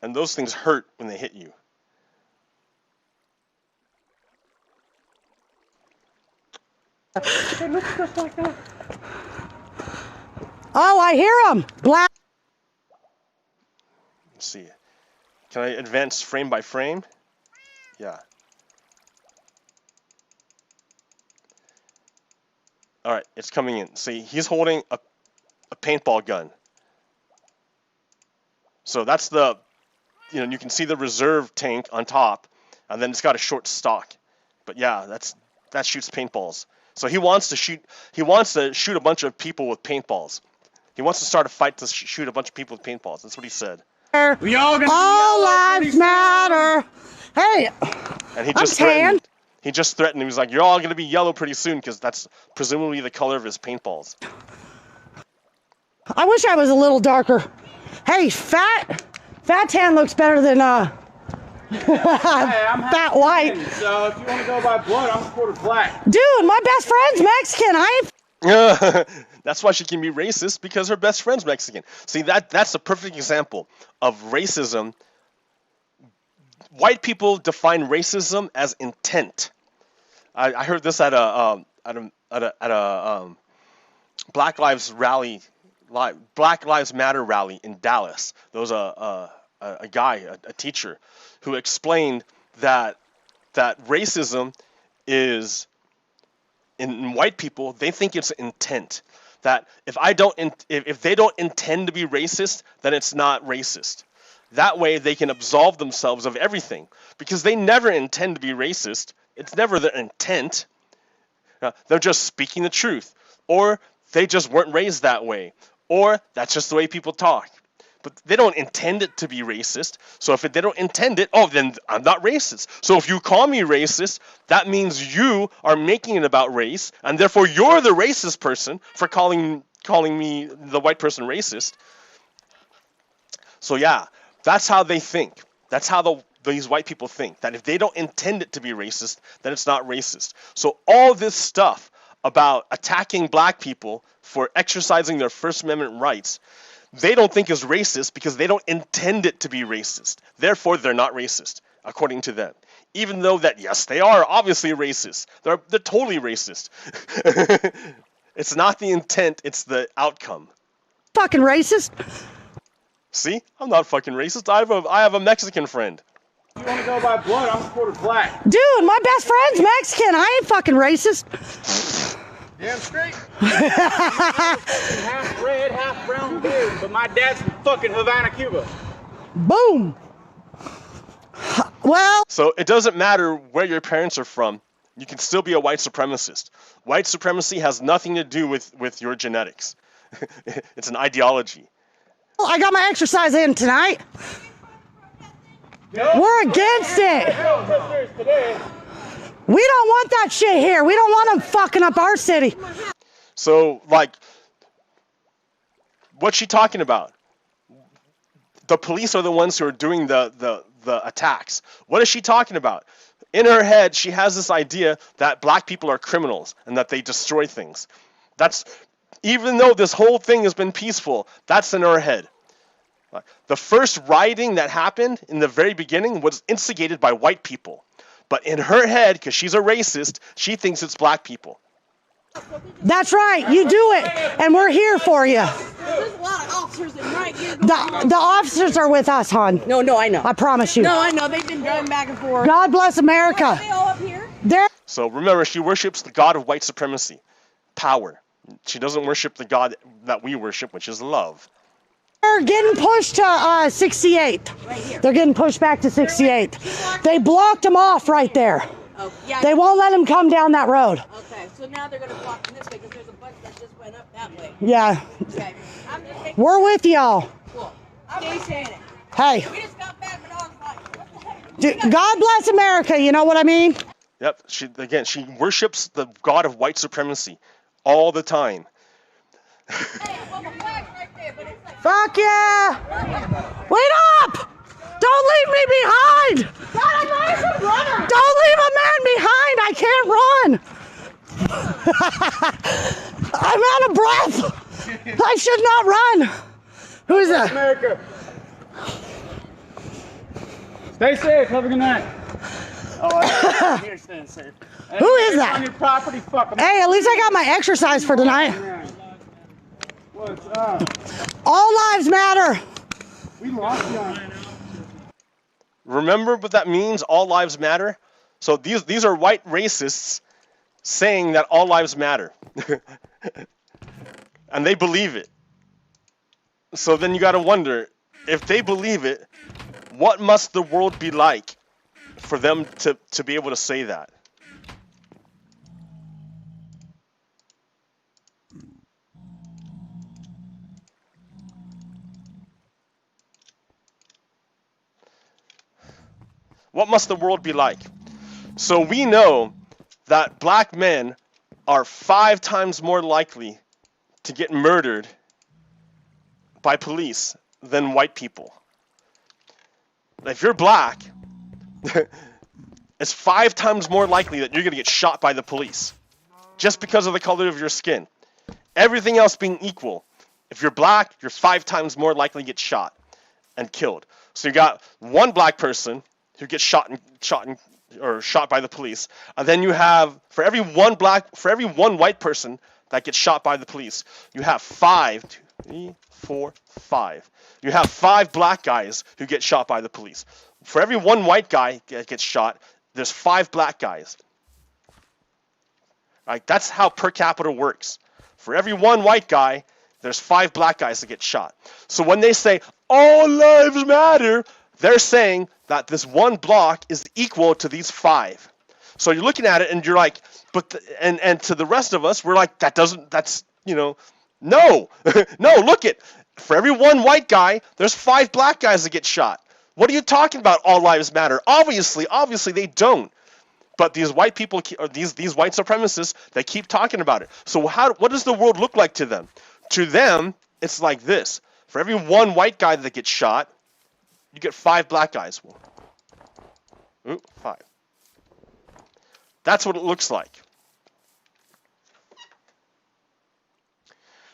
And those things hurt when they hit you. Oh, I hear them. Black. Let's see. Can I advance frame by frame? Yeah. All right, it's coming in. See, he's holding a paintball gun. So that's the, you can see the reserve tank on top, and then it's got a short stock. But yeah, that shoots paintballs. So he wants to shoot a bunch of people with paintballs. He wants to start a fight to shoot a bunch of people with paintballs. That's what he said. We all gonna All lives matter. Hey, And he I'm just tan. threatened. He just threatened. He was like, "You're all gonna be yellow pretty soon," because that's presumably the color of his paintballs. I wish I was a little darker. Hey, fat tan looks better than fat white. So if you want to go by blood, I'm quarter black. Dude, my best friend's Mexican. I ain't. That's why she can be racist, because her best friend's Mexican. See, that's a perfect example of racism. White people define racism as intent. I heard this at a Black Lives Matter rally in Dallas. There was a teacher, who explained that racism is, in white people, they think it's intent. That if they don't intend to be racist, then it's not racist. That way they can absolve themselves of everything, because they never intend to be racist. It's never their intent. They're just speaking the truth, or they just weren't raised that way, or that's just the way people talk. But they don't intend it to be racist. So if they don't intend it, then I'm not racist. So if you call me racist, that means you are making it about race, and therefore you're the racist person for calling me, the white person, racist. So yeah, that's how they think. That's how these white people think, that if they don't intend it to be racist, then it's not racist. So all this stuff about attacking black people for exercising their First Amendment rights, they don't think is racist because they don't intend it to be racist. Therefore, they're not racist, according to them. Even though that, yes, they are obviously racist. They're totally racist. It's not the intent, it's the outcome. Fucking racist. See? I'm not fucking racist. I have a Mexican friend. If you want to go by blood, I'm quarter black. Dude, my best friend's Mexican. I ain't fucking racist. Damn straight. Half red, half brown beard, but my dad's from fucking Havana, Cuba. Boom. Well, So it doesn't matter where your parents are from. You can still be a white supremacist. White supremacy has nothing to do with your genetics. It's an ideology. I got my exercise in tonight. We're against it. We don't want that shit here. We don't want them fucking up our city. So, like, what's she talking about? The police are the ones who are doing the attacks. What is she talking about? In her head, she has this idea that black people are criminals and that they destroy things. That's, even though this whole thing has been peaceful, that's in her head. The first rioting that happened in the very beginning was instigated by white people. But in her head, because she's a racist, she thinks it's black people. That's right. You do it. And we're here for you. There's a lot of officers in right here. The officers are with us, hon. No, I know. I promise you. No, I know. They've been driving back and forth. God bless America. Are they all up here? They're So remember, she worships the God of white supremacy, power. She doesn't worship the God that we worship, which is love. getting pushed to 68. Right here. They're getting pushed back to 68. They blocked them off right there. Oh, yeah. They won't let them come down that road. Okay, so now they're going to block them this way because there's a bunch that just went up that way. Yeah. Okay. I'm just taking We're with y'all. cool. Stay saying it. Hey, We just got back and I was like, what the heck? God bless America, you know what I mean? Yep. She worships the God of white supremacy all the time. Hey, well, the flag's right there, but it's like, Fuck yeah! Wait up! Don't leave me behind! Don't leave a man behind! I can't run! I'm out of breath! I should not run! Who's that? America. Stay safe. Have a good night. Oh, I'm here staying safe. Who is that? On your property, fuck 'em. Hey, at least I got my exercise for tonight. What's up? All lives matter. We lost you on. Remember what that means? All lives matter. So these are white racists saying that all lives matter, and they believe it. So then you got to wonder, if they believe it, what must the world be like for them to be able to say that? What must the world be like? So we know that black men are 5 times more likely to get murdered by police than white people. If you're black, it's 5 times more likely that you're going to get shot by the police just because of the color of your skin. Everything else being equal, if you're black, you're 5 times more likely to get shot and killed. So you got one black person who gets shot by the police, and then you have for every one white person that gets shot by the police, you have 5. You have 5 black guys who get shot by the police. For every one white guy that gets shot, there's 5 black guys. Right? That's how per capita works. For every one white guy, there's 5 black guys that get shot. So when they say all lives matter, they're saying that this one block is equal to these 5. So you're looking at it and you're like, and to the rest of us, we're like, no, no, look it. For every one white guy, there's 5 black guys that get shot. What are you talking about? All lives matter. Obviously they don't. But these white people, or these white supremacists, they keep talking about it. So what does the world look like to them? To them, it's like this. For every one white guy that gets shot, you get 5 black guys. 5. That's what it looks like.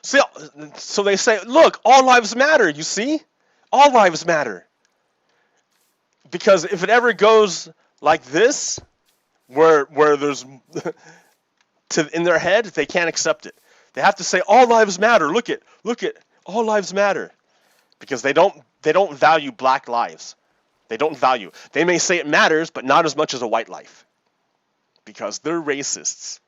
So they say, look, all lives matter, you see? All lives matter. Because if it ever goes like this, where there's in their head they can't accept it. They have to say all lives matter. Look at all lives matter, because they don't value black lives. They don't value. They may say it matters, but not as much as a white life, because they're racists.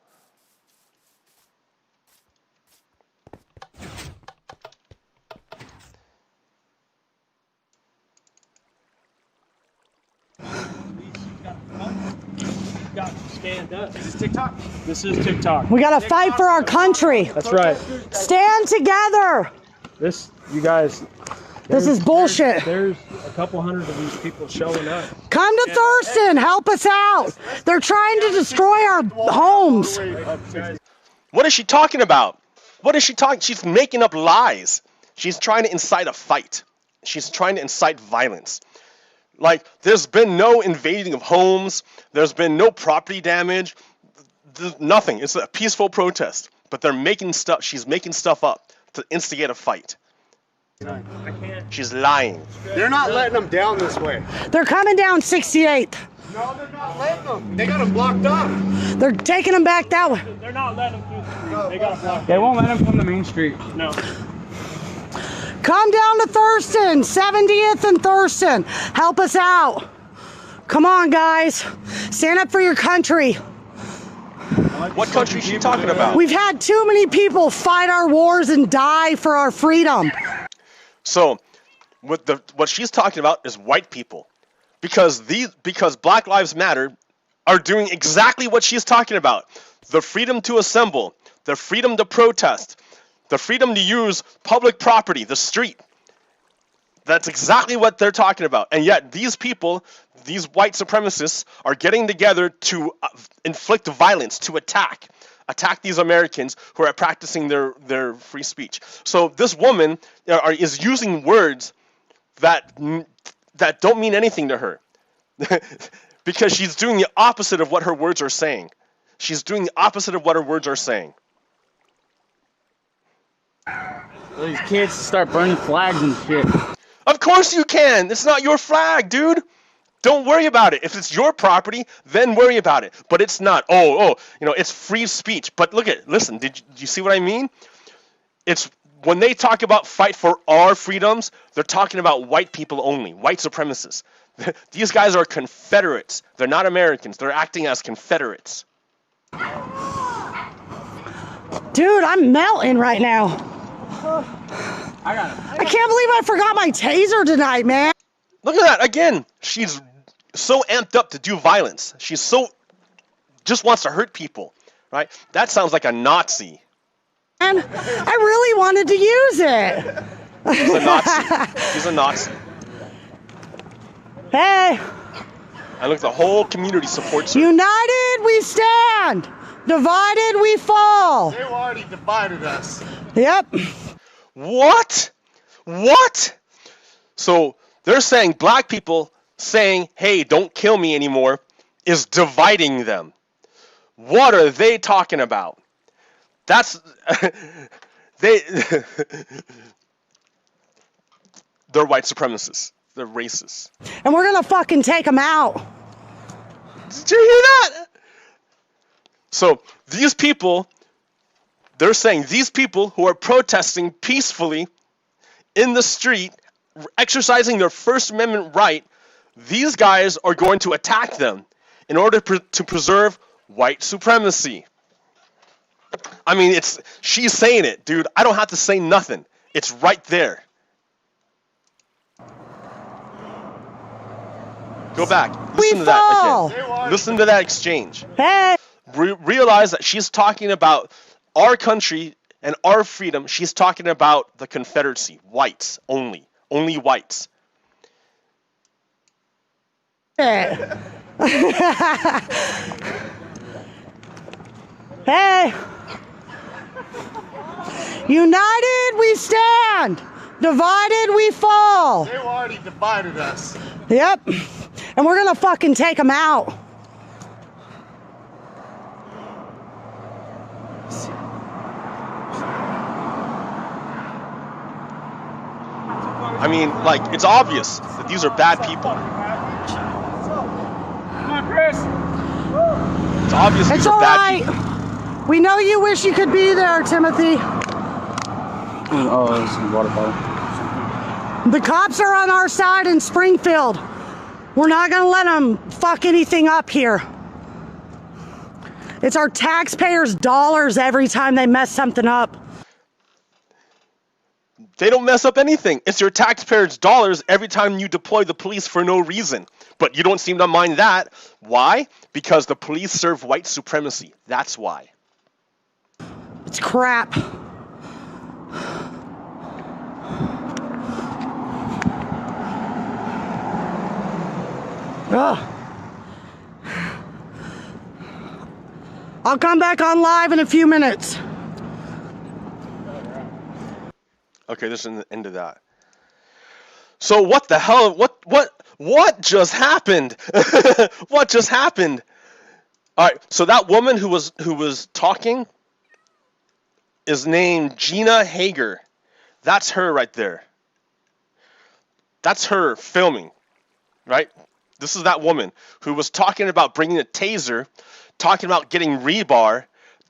Stand up. This is TikTok. This is TikTok. We gotta fight for our country. That's right. Stand together. This, you guys. This is bullshit. There's a couple hundred of these people showing up. Come to Thurston. Help us out. They're trying to destroy our homes. What is she talking about? What is she talking? She's making up lies. She's trying to incite a fight. She's trying to incite violence. Like, there's been no invading of homes. There's been no property damage. There's nothing. It's a peaceful protest. But they're making stuff. She's making stuff up to instigate a fight. She's lying. They're not letting them down this way. They're coming down 68th. No, they're not letting them. They got them blocked up. They're taking them back that way. They're not letting them through the street. They got them blocked. They won't let them from the main street. No. Come down to Thurston, 70th and Thurston. Help us out. Come on, guys. Stand up for your country. What country is she talking about? We've had too many people fight our wars and die for our freedom. So, what she's talking about is white people, because Black Lives Matter are doing exactly what she's talking about: the freedom to assemble, the freedom to protest, the freedom to use public property, the street. That's exactly what they're talking about. And yet these people, these white supremacists, are getting together to inflict violence, to attack these Americans who are practicing their free speech. So this woman is using words that don't mean anything to her, because she's doing the opposite of what her words are saying. She's doing the opposite of what her words are saying. These kids start burning flags and shit. Of course you can. It's not your flag, dude. Don't worry about it. If it's your property, then worry about it. But it's not. It's free speech. But listen, did you see what I mean? It's when they talk about fight for our freedoms, they're talking about white people only, white supremacists. These guys are Confederates. They're not Americans. They're acting as Confederates. Dude, I'm melting right now. I can't believe I forgot my taser tonight, man. Look at that. Again, she's so amped up to do violence. She's just wants to hurt people, right? That sounds like a Nazi. And I really wanted to use it. She's a Nazi. She's a Nazi. Hey. And look, the whole community supports her. United we stand. Divided we fall. They've already divided us. Yep. What? So they're saying black people saying, hey, don't kill me anymore, is dividing them. What are they talking about? That's they're white supremacists. They're racist. And we're gonna fucking take them out. Did you hear that? So these people, they're saying these people who are protesting peacefully in the street, exercising their First Amendment right, these guys are going to attack them in order to preserve white supremacy. I mean, she's saying it, dude. I don't have to say nothing. It's right there. Go back. Listen to that again. Listen to that exchange. Hey. Realize that she's talking about our country and our freedom. She's talking about the Confederacy. Whites only. Only whites. Hey. Hey. United we stand. Divided we fall. They've already divided us. Yep. And we're gonna fucking take them out. I mean, like, it's obvious that these are bad people. It's obvious It's these are all bad right. people. We know you wish you could be there, Timothy. Oh, it's a water bottle. The cops are on our side in Springfield. We're not gonna let them fuck anything up here. It's our taxpayers' dollars every time they mess something up. They don't mess up anything. It's your taxpayers' dollars every time you deploy the police for no reason. But you don't seem to mind that. Why? Because the police serve white supremacy. That's why. It's crap. Ugh. I'll come back on live in a few minutes. Okay, this is the end of that. So what the hell? What just happened? What just happened? All right. So that woman who was talking is named Gina Hager. That's her right there. That's her filming, right? This is that woman who was talking about bringing a taser, talking about getting rebar,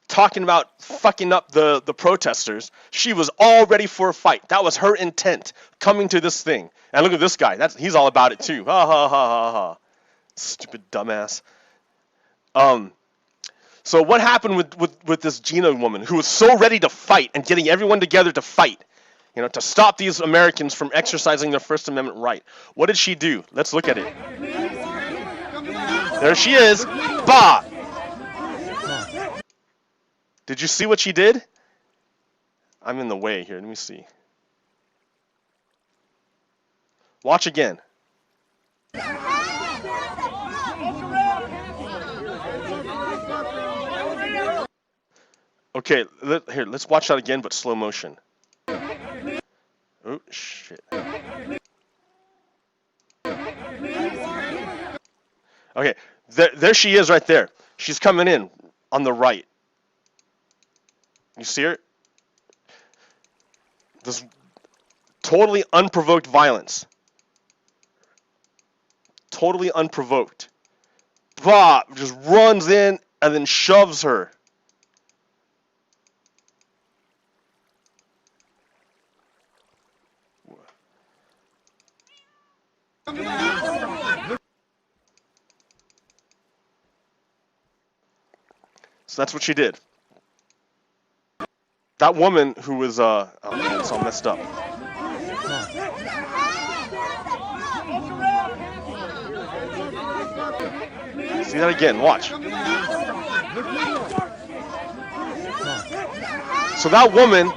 talking about fucking up the protesters. She was all ready for a fight. That was her intent coming to this thing. And look at this guy. He's all about it too. Ha ha ha ha ha. Stupid dumbass. So what happened with this Gina woman who was so ready to fight and getting everyone together to fight, you know, to stop these Americans from exercising their First Amendment right? What did she do? Let's look at it. There she is. Bah! Did you see what she did? I'm in the way here. Let me see. Watch again. Okay, here, let's watch that again, but slow motion. Oh, shit. Okay, there she is right there. She's coming in on the right. You see her? This totally unprovoked violence. Totally unprovoked. Bah! Just runs in and then shoves her. So that's what she did. That woman who was, oh man, it's all messed up. See that again, watch. So that woman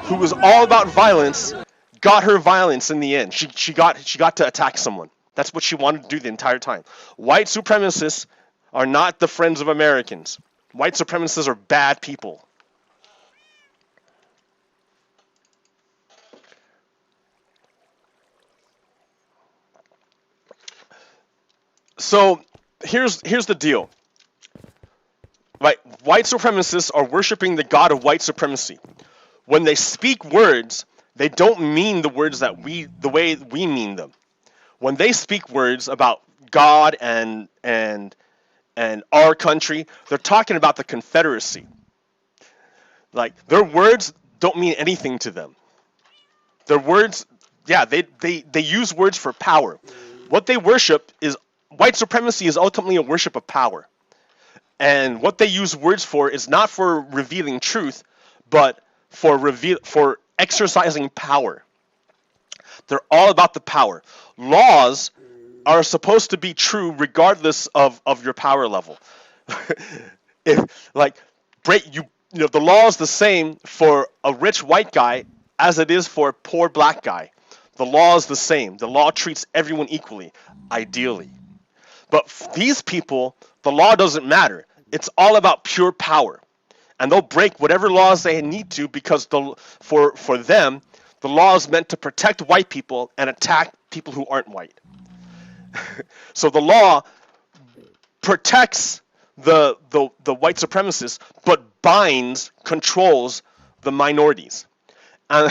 who was all about violence got her violence in the end. She got to attack someone. That's what she wanted to do the entire time. White supremacists are not the friends of Americans. White supremacists are bad people. So here's the deal. Right, white supremacists are worshiping the god of white supremacy. When they speak words, they don't mean the words the way we mean them. When they speak words about God and our country, they're talking about the Confederacy. Like, their words don't mean anything to them. Their words, yeah, they use words for power. What they worship is, white supremacy is ultimately a worship of power. And what they use words for is not for revealing truth, but for exercising power. They're all about the power. Laws are supposed to be true regardless of your power level. If the law is the same for a rich white guy as it is for a poor black guy. The law is the same. The law treats everyone equally, ideally. But these people, the law doesn't matter. It's all about pure power. And they'll break whatever laws they need to because for them, the law is meant to protect white people and attack people who aren't white. So the law protects the white supremacists, but controls the minorities. And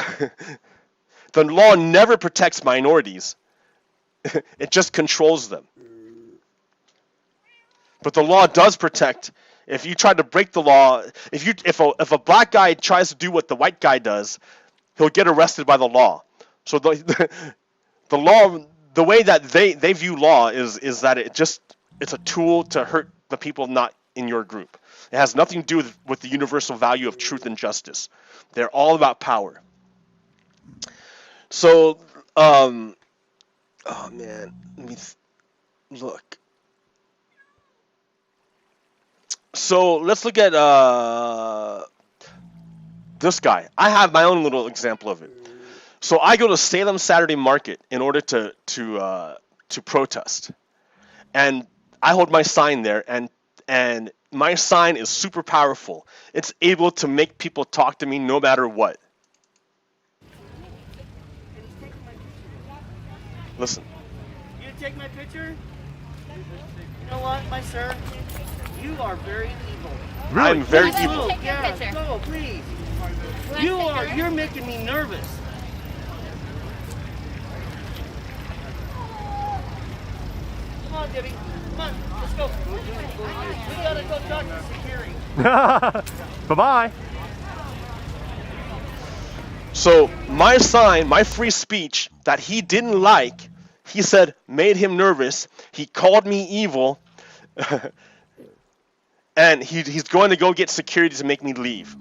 the law never protects minorities. It just controls them. But the law does protect If you try to break the law, if a black guy tries to do what the white guy does, he'll get arrested by the law. So the law, the way that they view law is that it's a tool to hurt the people not in your group. It has nothing to do with the universal value of truth and justice. They're all about power. So, oh man, let me look. So let's look at this guy. I have my own little example of it. So I go to Salem Saturday Market in order to protest, and I hold my sign there, and my sign is super powerful. It's able to make people talk to me no matter what. Listen. You take my picture? You know what, my sir? You are very evil. Really? I'm very evil. Take your picture. Go, please. You're making me nervous. Come on, Debbie. Come on, let's go. We gotta go talk to security. Bye-bye. So my sign, my free speech that he didn't like, he said made him nervous. He called me evil. And he's going to go get security to make me leave.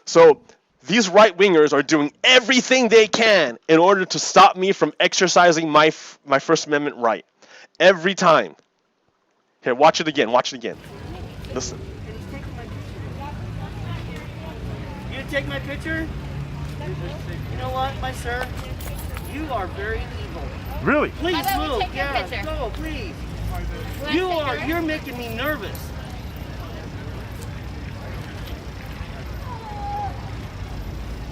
So these right-wingers are doing everything they can in order to stop me from exercising my First Amendment right. Every time. Here, watch it again. Watch it again. Listen. You take my picture? You know what, my sir? You are very evil. Really? Please move. Take your Yeah, picture. go, please. You You're making me nervous.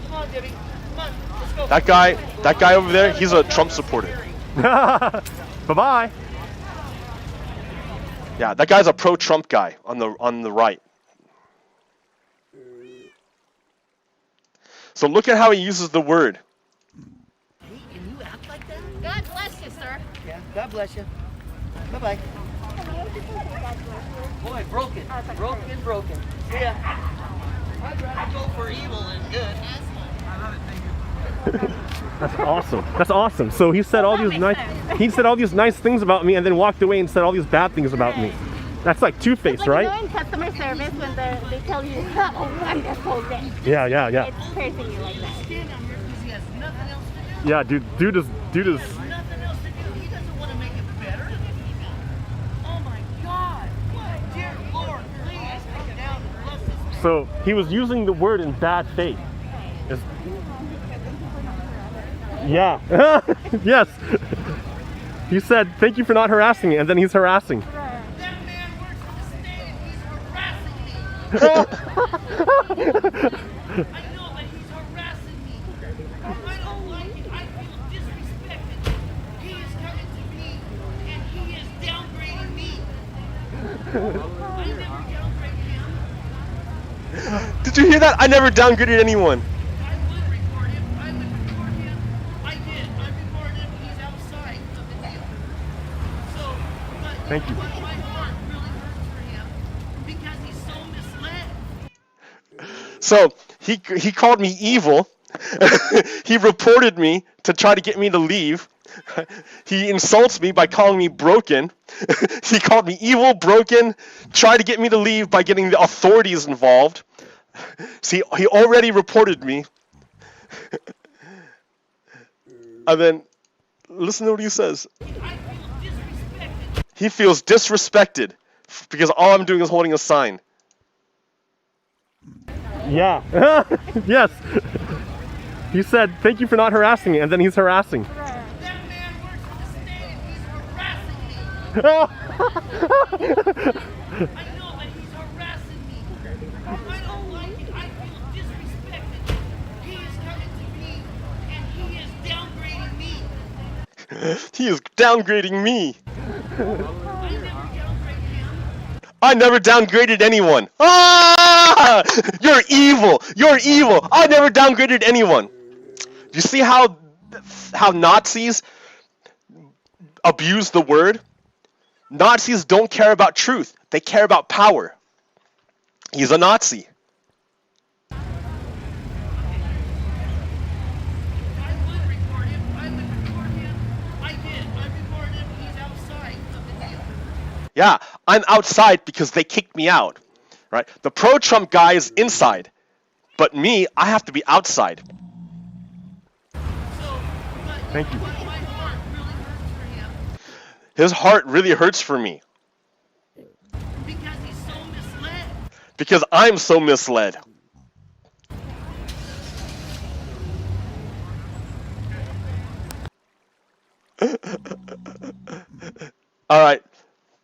Come on, Debbie. Come on, let's go. That guy over there, he's a Trump supporter. Bye-bye. Yeah, that guy's a pro-Trump guy on the right. So look at how he uses the word. Hey, and you act like that? God bless you, sir. Yeah, God bless you. Bye-bye. Boy, broken. Broken. Yeah. I'd rather go for evil than good. That's awesome. That's awesome. So he said all these nice things about me and then walked away and said all these bad things about me. That's like two-faced, right? You know, in customer service when they tell you a wonderful day. Yeah. It's cursing you like that. Stand down here because he has nothing else to do. Yeah, dude is Nothing else to do. He doesn't want to make it better. Oh my God. Dear Lord, please come down and bless this man. so he was using the word in bad faith. Yeah. Yes. He said, "Thank you for not harassing me," and then he's harassing. That man works for the state and he's harassing me. I know, but he's harassing me. I don't like it. I feel disrespected. He is coming to me and he is downgrading me. I never downgraded him. Did you hear that? I never downgraded anyone. I would record him. I did. I recorded him. He's outside of the deal. So, but Thank you. My heart really hurts for him because he's so misled. So he called me evil. He reported me to try to get me to leave. He insults me by calling me broken. He called me evil, broken, tried to get me to leave by getting the authorities involved. See, he already reported me. And then, listen to what he says. He feels disrespected because all I'm doing is holding a sign. Yeah. Yes. He said, "Thank you for not harassing me," and then he's harassing. That man works for the state and he's harassing me. I know, but he's harassing me. I don't like it. I feel disrespected. He is coming to me and he is downgrading me. He is downgrading me. I never downgraded him. I never downgraded anyone. Ah! You're evil. You're evil. I never downgraded anyone. Do you see how Nazis abuse the word? Nazis don't care about truth. They care about power. He's a Nazi. I would record him. I did. I recorded him. He's outside of the deal. Yeah, I'm outside because they kicked me out. Right? The pro-Trump guy is inside. But me, I have to be outside. Thank you. My heart really hurts for him His heart really hurts for me. because he's so misled. Because I'm so misled. Alright.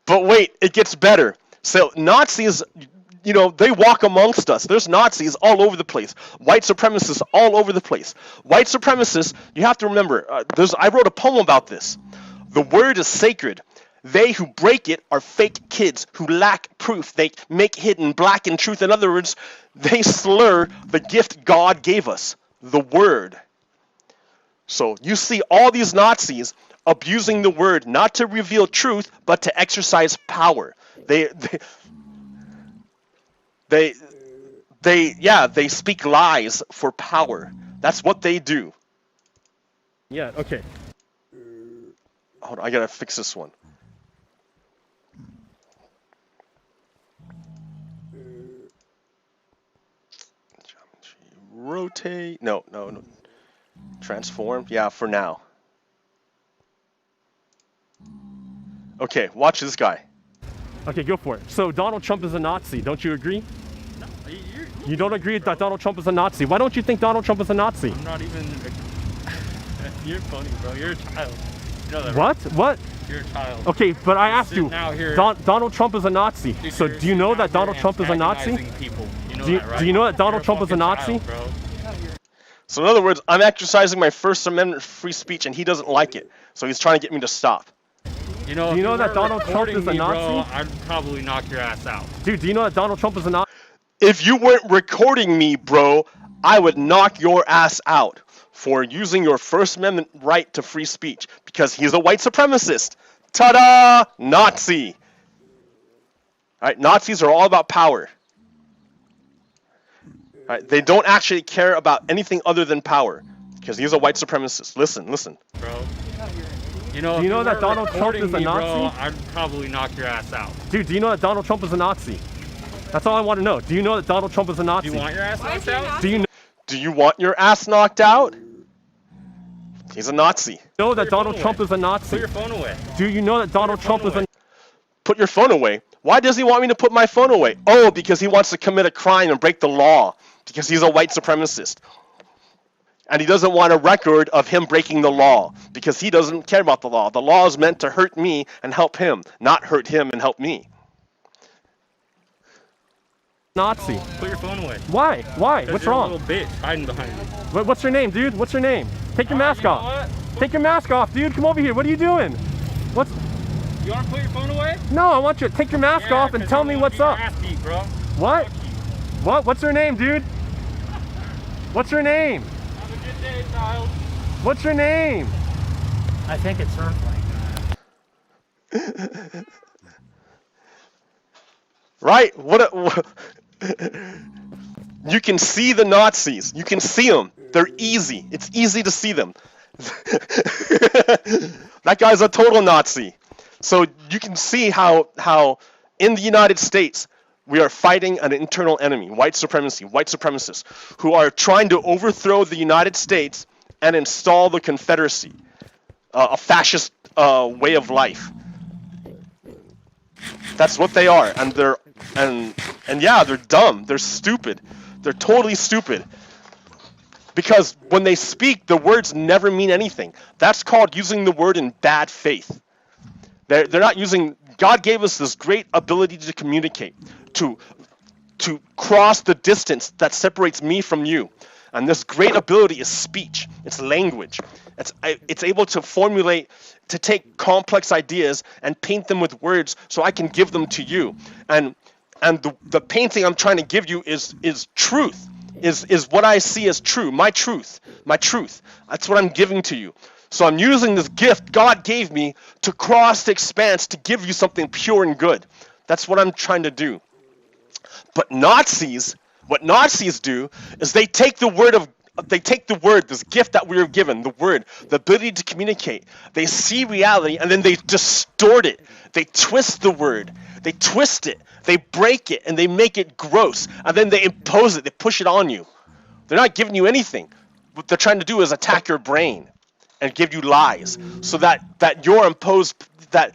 But wait, it gets better. So Nazis, you know, they walk amongst us. There's Nazis all over the place. White supremacists all over the place. White supremacists, you have to remember, I wrote a poem about this. The word is sacred. They who break it are fake kids who lack proof. They make hidden black in truth. In other words, they slur the gift God gave us, the word. So you see all these Nazis abusing the word, not to reveal truth, but to exercise power. They speak lies for power. That's what they do. Yeah, okay. Hold on, I gotta fix this one. Rotate. No. Transform. Yeah, for now. Okay, watch this guy. Okay, go for it. So Donald Trump is a Nazi. Don't you agree? No, You don't agree that Donald Trump is a Nazi. Why don't you think Donald Trump is a Nazi? I'm not even. You're funny, bro. You're a child. You know that, What? right? What? You're a child. Okay, but I asked you. Sitting out here- Donald Trump is a Nazi. Dude, So you're do you know sitting that out here Donald Trump is a Nazi? antagonizing people. You know Do you- that, right? do you know that Donald You're Trump is a fucking Nazi? child, bro. So in other words, I'm exercising my First Amendment free speech, and he doesn't like it. So he's trying to get me to stop. You know, Do you if know that weren't Donald Trump recording is a me, bro, Nazi? I'd probably knock your ass out. Dude, do you know that Donald Trump is a Nazi? If you weren't recording me, bro, I would knock your ass out for using your First Amendment right to free speech because he's a white supremacist. Ta-da! Nazi. All right, Nazis are all about power. All right, they don't actually care about anything other than power because he's a white supremacist. Listen. Bro. You know, Do you know if that weren't Donald Trump recording is a me, Nazi? Bro, I'd probably knock your ass out. Dude, do you know that Donald Trump is a Nazi? That's all I want to know. Do you know that Donald Trump is a Nazi? Do you want your ass knocked out? Do you Do you want your ass knocked out? He's a Nazi. know that your Donald phone Trump away. is a Put Nazi? your phone away. Do you know that Donald phone Trump is a away. Put your phone away. Why does he want me to put my phone away? Oh, because he wants to commit a crime and break the law. Because he's a white supremacist. And he doesn't want a record of him breaking the law. Because he doesn't care about the law. The law is meant to hurt me and help him. Not hurt him and help me. Nazi? Put your phone away. Why? Why? 'Cause What's you're wrong? a little bitch hiding behind me. What's your name, dude? What's your name? Take your mask You know off. what? Take your mask off, dude. Come over here. What are you doing? What's? You want to put your phone away? No, I want you to take your mask Yeah, off and 'cause tell you me wanna what's get your up. ass beat, bro. What? Fuck you. What? What's your name, dude? What's your name? Have a good day, child. What's your name? I think it's Earthling. Right? You can see the Nazis. You can see them. They're easy. It's easy to see them. That guy's a total Nazi. So you can see how in the United States we are fighting an internal enemy, white supremacy, white supremacists, who are trying to overthrow the United States and install the Confederacy, a fascist way of life. That's what they are, and they're dumb. They're stupid. They're totally stupid. Because when they speak, the words never mean anything. That's called using the word in bad faith. They're not using. God gave us this great ability to communicate, to cross the distance that separates me from you. And this great ability is speech. It's language. It's able to formulate, to take complex ideas and paint them with words so I can give them to you. And the painting I'm trying to give you is truth. Is what I see as true. My truth. That's what I'm giving to you. So I'm using this gift God gave me to cross the expanse to give you something pure and good. That's what I'm trying to do. But what Nazis do is they take the word, this gift that we were given, the word, the ability to communicate. They see reality and then they distort it. They twist the word. They twist it. They break it and they make it gross. And then they impose it. They push it on you. They're not giving you anything. What they're trying to do is attack your brain and give you lies so that you're imposed, that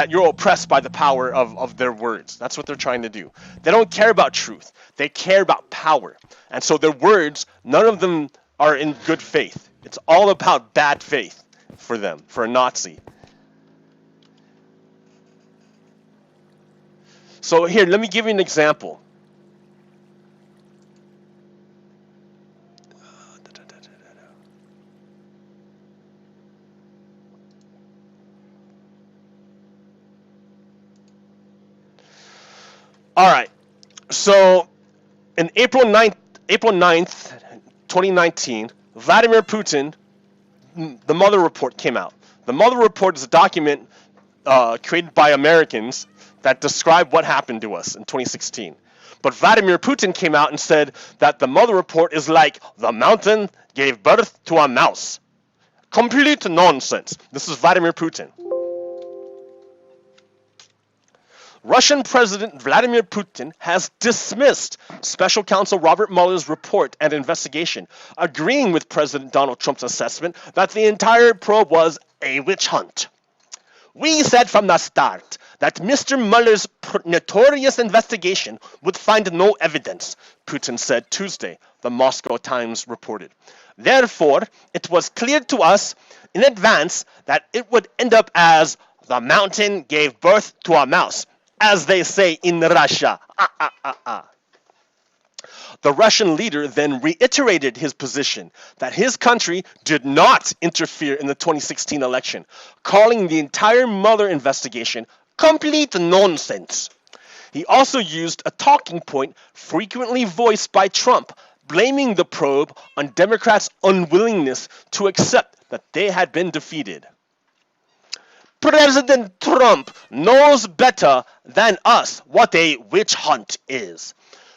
you're oppressed by the power of their words. That's what they're trying to do. They don't care about truth. They care about power. And so their words, none of them are in good faith. It's all about bad faith for them, for a Nazi. So here, let me give you an example. All right. So in April 9th, 2019, Vladimir Putin, the Mueller report came out. The Mueller report is a document created by Americans that describe what happened to us in 2016. But Vladimir Putin came out and said that the Mueller report is like the mountain gave birth to a mouse. Complete nonsense. This is Vladimir Putin. Russian President Vladimir Putin has dismissed Special Counsel Robert Mueller's report and investigation, agreeing with President Donald Trump's assessment that the entire probe was a witch hunt. We said from the start that Mr. Mueller's notorious investigation would find no evidence, Putin said Tuesday, the Moscow Times reported. Therefore, it was clear to us in advance that it would end up as the mountain gave birth to a mouse, as they say in Russia. The Russian leader then reiterated his position that his country did not interfere in the 2016 election, calling the entire Mueller investigation complete nonsense. He also used a talking point frequently voiced by Trump, blaming the probe on Democrats' unwillingness to accept that they had been defeated. President Trump knows better than us what a witch hunt is.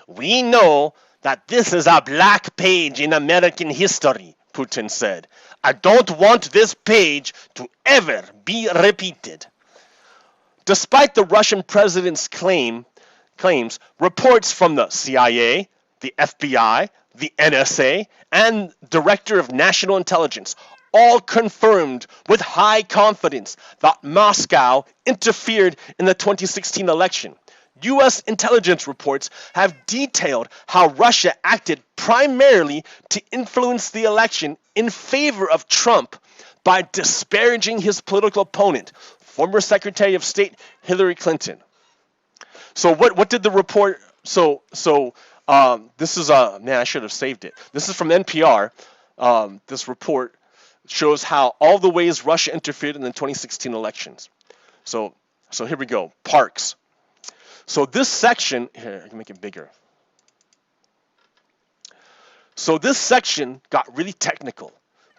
We know that this is a black page in American history, Putin said. I don't want this page to ever be repeated. Despite the Russian president's claims, reports from the CIA, the FBI, the NSA, and Director of National Intelligence all confirmed with high confidence that Moscow interfered in the 2016 election. U.S. intelligence reports have detailed how Russia acted primarily to influence the election in favor of Trump by disparaging his political opponent, former Secretary of State Hillary Clinton. So what did the report? This is I should have saved it. This is from NPR. This report shows how all the ways Russia interfered in the 2016 elections. So here we go. Parks. So this section here, I can make it bigger. So this section got really technical,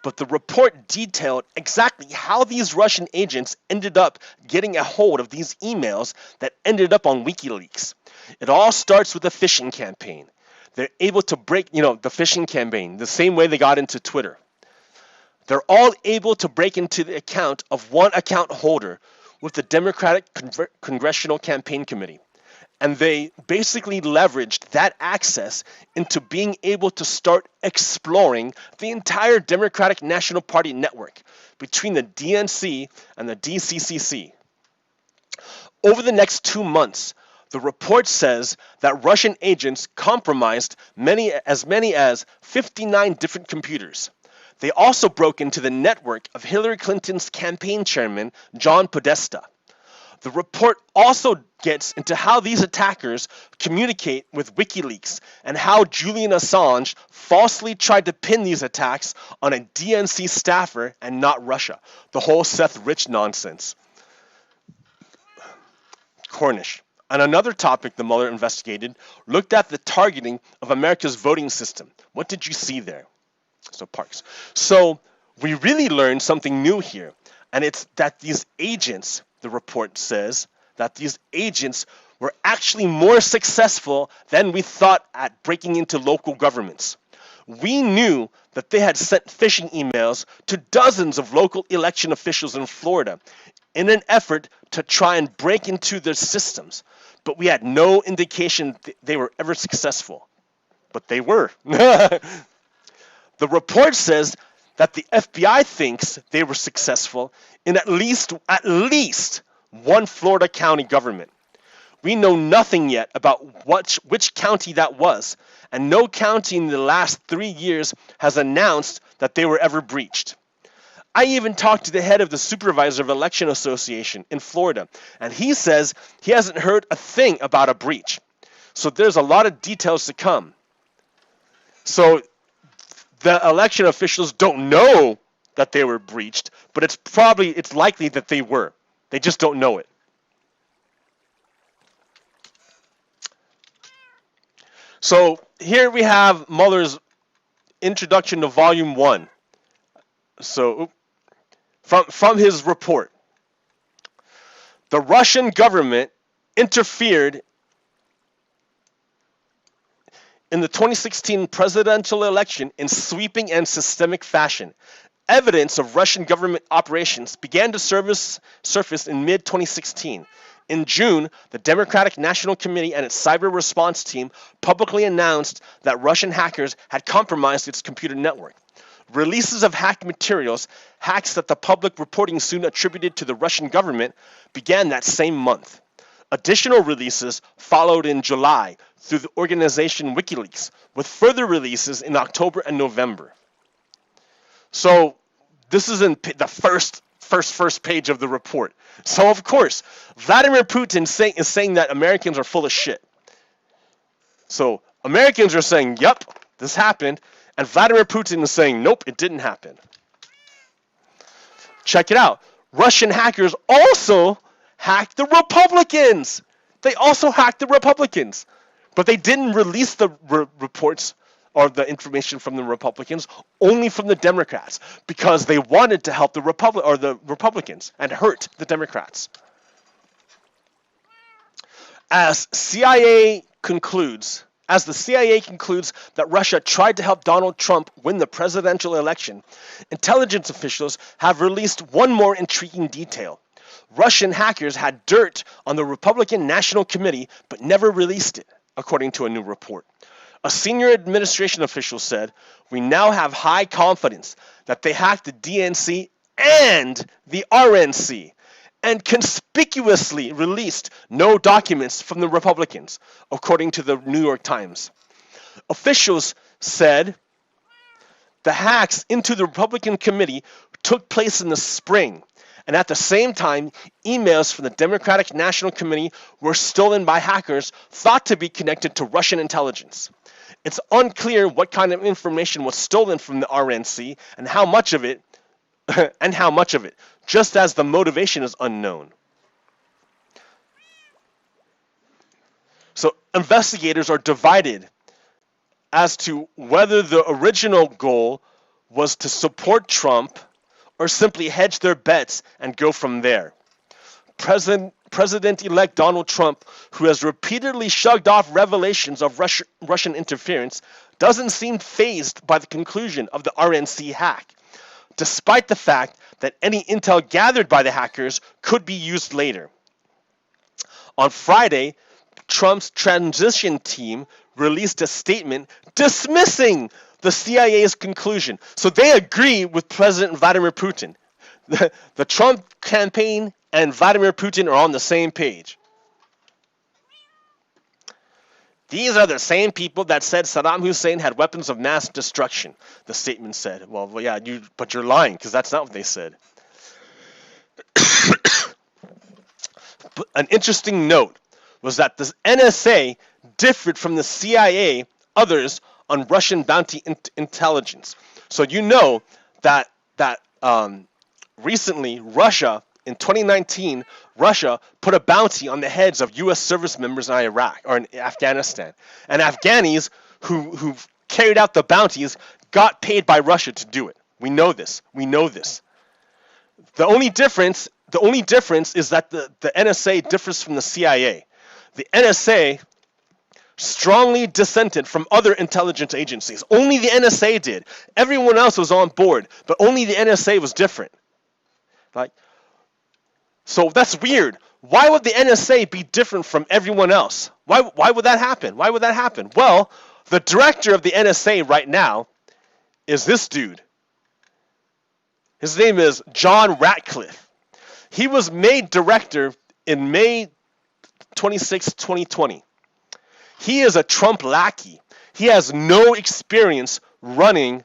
but the report detailed exactly how these Russian agents ended up getting a hold of these emails that ended up on WikiLeaks. It all starts with a phishing campaign. They're able to break, the phishing campaign, the same way they got into Twitter. They're all able to break into the account of one account holder with the Democratic Congressional Campaign Committee. And they basically leveraged that access into being able to start exploring the entire Democratic National Party network between the DNC and the DCCC. Over the next 2 months, the report says that Russian agents compromised as many as 59 different computers. They also broke into the network of Hillary Clinton's campaign chairman, John Podesta. The report also gets into how these attackers communicate with WikiLeaks and how Julian Assange falsely tried to pin these attacks on a DNC staffer and not Russia. The whole Seth Rich nonsense. Cornish. On another topic the Mueller investigated, looked at the targeting of America's voting system. What did you see there? So Parks. So we really learned something new here, and it's that these agents, the report says, that these agents were actually more successful than we thought at breaking into local governments. We knew that they had sent phishing emails to dozens of local election officials in Florida in an effort to try and break into their systems, but we had no indication they were ever successful. But they were. The report says that the FBI thinks they were successful in at least one Florida county government. We know nothing yet about which county that was, and no county in the last 3 years has announced that they were ever breached. I even talked to the head of the supervisor of election association in Florida, and he says he hasn't heard a thing about a breach. So there's a lot of details to come. So the election officials don't know that they were breached, but it's likely that they were. They just don't know it. So here we have Mueller's introduction to Volume 1. So from his report, the Russian government interfered in the 2016 presidential election in sweeping and systemic fashion. Evidence of Russian government operations began to surface in mid-2016. In June, the Democratic National Committee and its cyber response team publicly announced that Russian hackers had compromised its computer network. Releases of hacked materials, hacks that the public reporting soon attributed to the Russian government, began that same month. Additional releases followed in July through the organization WikiLeaks, with further releases in October and November. So this is in the first page of the report. So of course, Vladimir Putin is saying that Americans are full of shit. So Americans are saying, yep, this happened. And Vladimir Putin is saying, nope, it didn't happen. Check it out. Russian hackers also hacked the Republicans. They also hacked the Republicans. But they didn't release the reports or the information from the Republicans, only from the Democrats, because they wanted to help the Republicans and hurt the Democrats. As the CIA concludes that Russia tried to help Donald Trump win the presidential election, intelligence officials have released one more intriguing detail. Russian hackers had dirt on the Republican National Committee, but never released it, according to a new report. A senior administration official said, "We now have high confidence that they hacked the DNC and the RNC, and conspicuously released no documents from the Republicans," according to the New York Times. Officials said the hacks into the Republican committee took place in the spring, and at the same time, emails from the Democratic National Committee were stolen by hackers thought to be connected to Russian intelligence. It's unclear what kind of information was stolen from the RNC and how much of it, just as the motivation is unknown. So investigators are divided as to whether the original goal was to support Trump or simply hedge their bets and go from there. President-elect Donald Trump, who has repeatedly shrugged off revelations of Russian interference, doesn't seem fazed by the conclusion of the RNC hack, despite the fact that any intel gathered by the hackers could be used later. On Friday, Trump's transition team released a statement dismissing the CIA's conclusion. So they agree with President Vladimir Putin. The Trump campaign and Vladimir Putin are on the same page. These are the same people that said Saddam Hussein had weapons of mass destruction, the statement said. Well, yeah, but you're lying, because that's not what they said. An interesting note was that the NSA differed from the CIA, others, on Russian bounty intelligence. So you know that recently Russia, in 2019, Russia put a bounty on the heads of U.S. service members in Iraq or in Afghanistan. And Afghanis who carried out the bounties got paid by Russia to do it. We know this. The only difference is that the NSA differs from the CIA. the NSA strongly dissented from other intelligence agencies. Only the NSA did. Everyone else was on board, but only the NSA was different. Like, so that's weird. Why would the NSA be different from everyone else? Why would that happen? Why would that happen? Well, the director of the NSA right now is this dude. His name is John Ratcliffe. He was made director in May 26, 2020. He is a Trump lackey. He has no experience running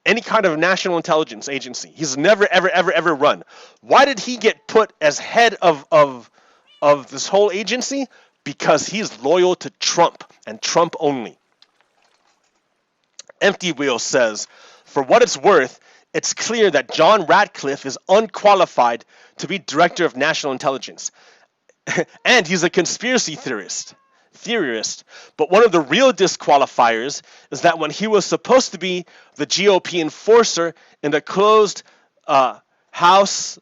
any kind of national intelligence agency. He's never, ever run. Why did he get put as head of this whole agency? Because he's loyal to Trump and Trump only. Empty Wheel says, for what it's worth, it's clear that John Ratcliffe is unqualified to be director of national intelligence. And he's a conspiracy theorist. But one of the real disqualifiers is that when he was supposed to be the GOP enforcer in the closed House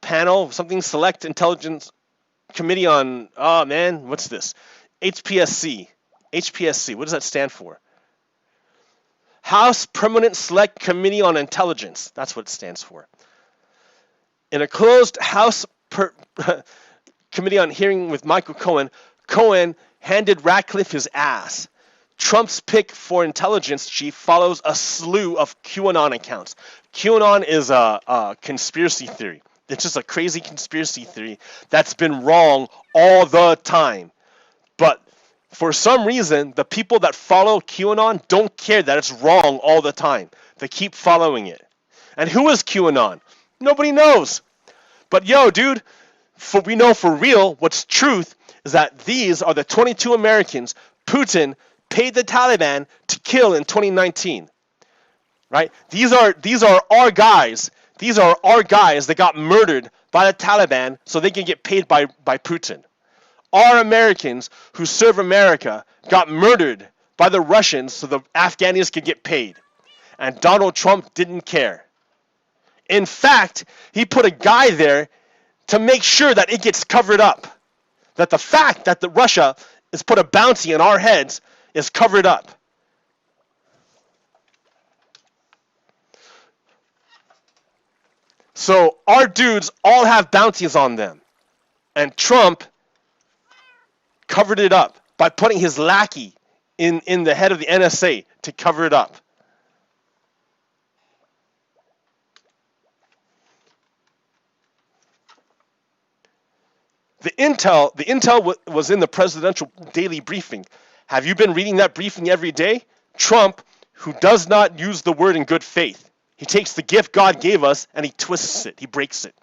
panel, something select intelligence committee on, oh man, what's this? HPSC. What does that stand for? House Permanent Select Committee on Intelligence. That's what it stands for. In a closed House committee on hearing with Michael Cohen, Cohen handed Ratcliffe his ass. Trump's pick for intelligence chief follows a slew of QAnon accounts. QAnon is a conspiracy theory. It's just a crazy conspiracy theory that's been wrong all the time. But for some reason, the people that follow QAnon don't care that it's wrong all the time. They keep following it. And who is QAnon? Nobody knows. But yo, dude, we know for real what's truth is that these are the 22 Americans Putin paid the Taliban to kill in 2019. Right? These are our guys. These are our guys that got murdered by the Taliban so they can get paid by Putin. Our Americans who serve America got murdered by the Russians so the Afghanis could get paid. And Donald Trump didn't care. In fact, he put a guy there to make sure that it gets covered up. That the fact that Russia has put a bounty on our heads is covered up. So our dudes all have bounties on them. And Trump covered it up by putting his lackey in the head of the NSA to cover it up. The intel was in the presidential daily briefing. Have you been reading that briefing every day? Trump, who does not use the word in good faith. He takes the gift God gave us and he twists it. He breaks it.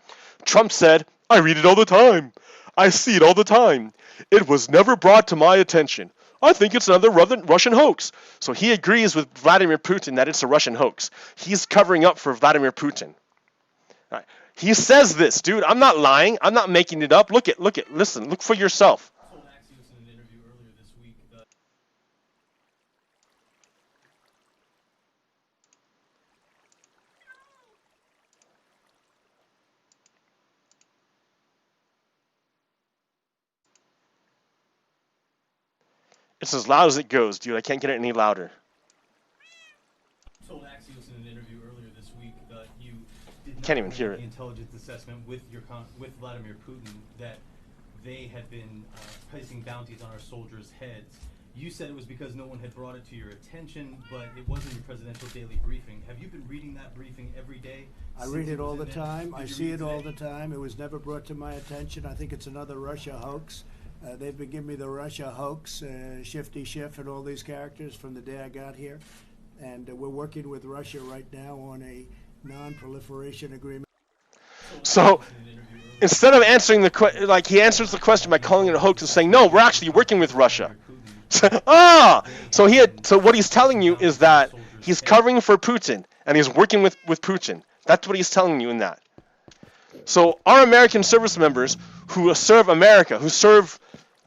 Trump said, I read it all the time. I see it all the time. It was never brought to my attention. I think it's another Russian hoax. So he agrees with Vladimir Putin that it's a Russian hoax. He's covering up for Vladimir Putin. All right. He says this, dude. I'm not lying. I'm not making it up. Look, listen, look for yourself. It's as loud as it goes, dude. I can't get it any louder. Told Axios in an interview earlier this week that you did not can't even hear it. The intelligence assessment with Vladimir Putin that they had been placing bounties on our soldiers' heads. You said it was because no one had brought it to your attention, but it wasn't your presidential daily briefing. Have you been reading that briefing every day? I read it all the time. I see it all the time. It was never brought to my attention. I think it's another Russia hoax. They've been giving me the Russia hoax, Shifty Schiff and all these characters from the day I got here. And we're working with Russia right now on a non-proliferation agreement. So instead of answering he answers the question by calling it a hoax and saying, no, we're actually working with Russia. So what he's telling you is that he's covering for Putin and he's working with Putin. That's what he's telling you in that. So our American service members who serve America, who serve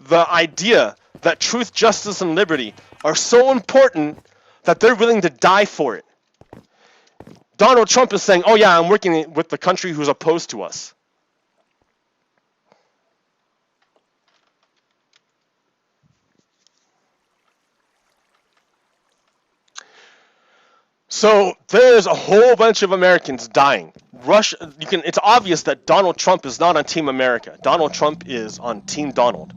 the idea that truth, justice, and liberty are so important that they're willing to die for it. Donald Trump is saying, oh yeah, I'm working with the country who's opposed to us. So there's a whole bunch of Americans dying. Russia, it's obvious that Donald Trump is not on Team America. Donald Trump is on Team Donald.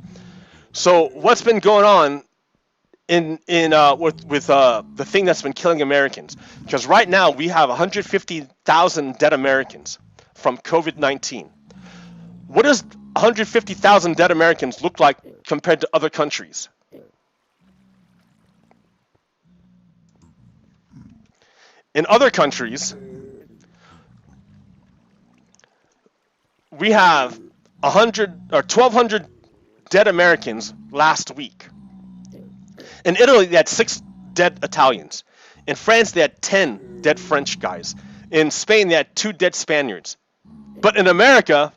So what's been going on with the thing that's been killing Americans? Because right now we have 150,000 dead Americans from COVID-19. What does 150,000 dead Americans look like compared to other countries? In other countries, we have 1,200 dead Americans last week. In Italy, they had 6 dead Italians. In France, they had 10 dead French guys. In Spain, they had 2 dead Spaniards. But in America,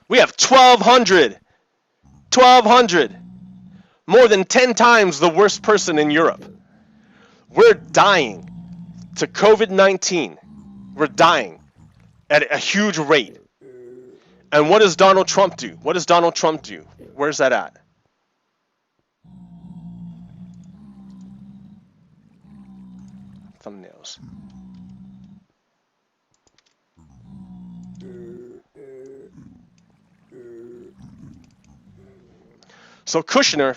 we have 1,200. 1,200. More than 10 times the worst person in Europe. We're dying to COVID-19. We're dying at a huge rate. And what does Donald Trump do? What does Donald Trump do? Where's that at? Thumbnails. So Kushner,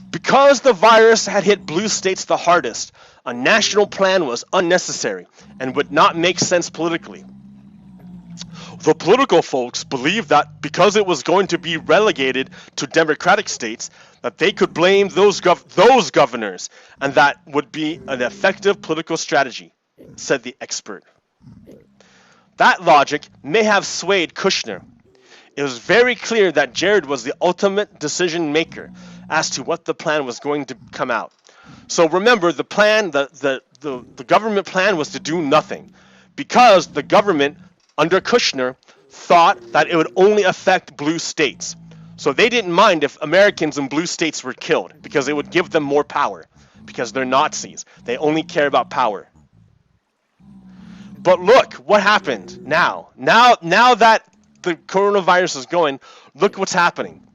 because the virus had hit blue states the hardest, a national plan was unnecessary and would not make sense politically. The political folks believed that because it was going to be relegated to Democratic states, that they could blame those governors, and that would be an effective political strategy, said the expert. That logic may have swayed Kushner. It was very clear that Jared was the ultimate decision maker as to what the plan was going to come out. So remember, the plan, the government plan was to do nothing, because the government under Kushner thought that it would only affect blue states. So they didn't mind if Americans in blue states were killed, because it would give them more power, because they're Nazis. They only care about power. But look what happened now. Now that the coronavirus is going, look what's happening.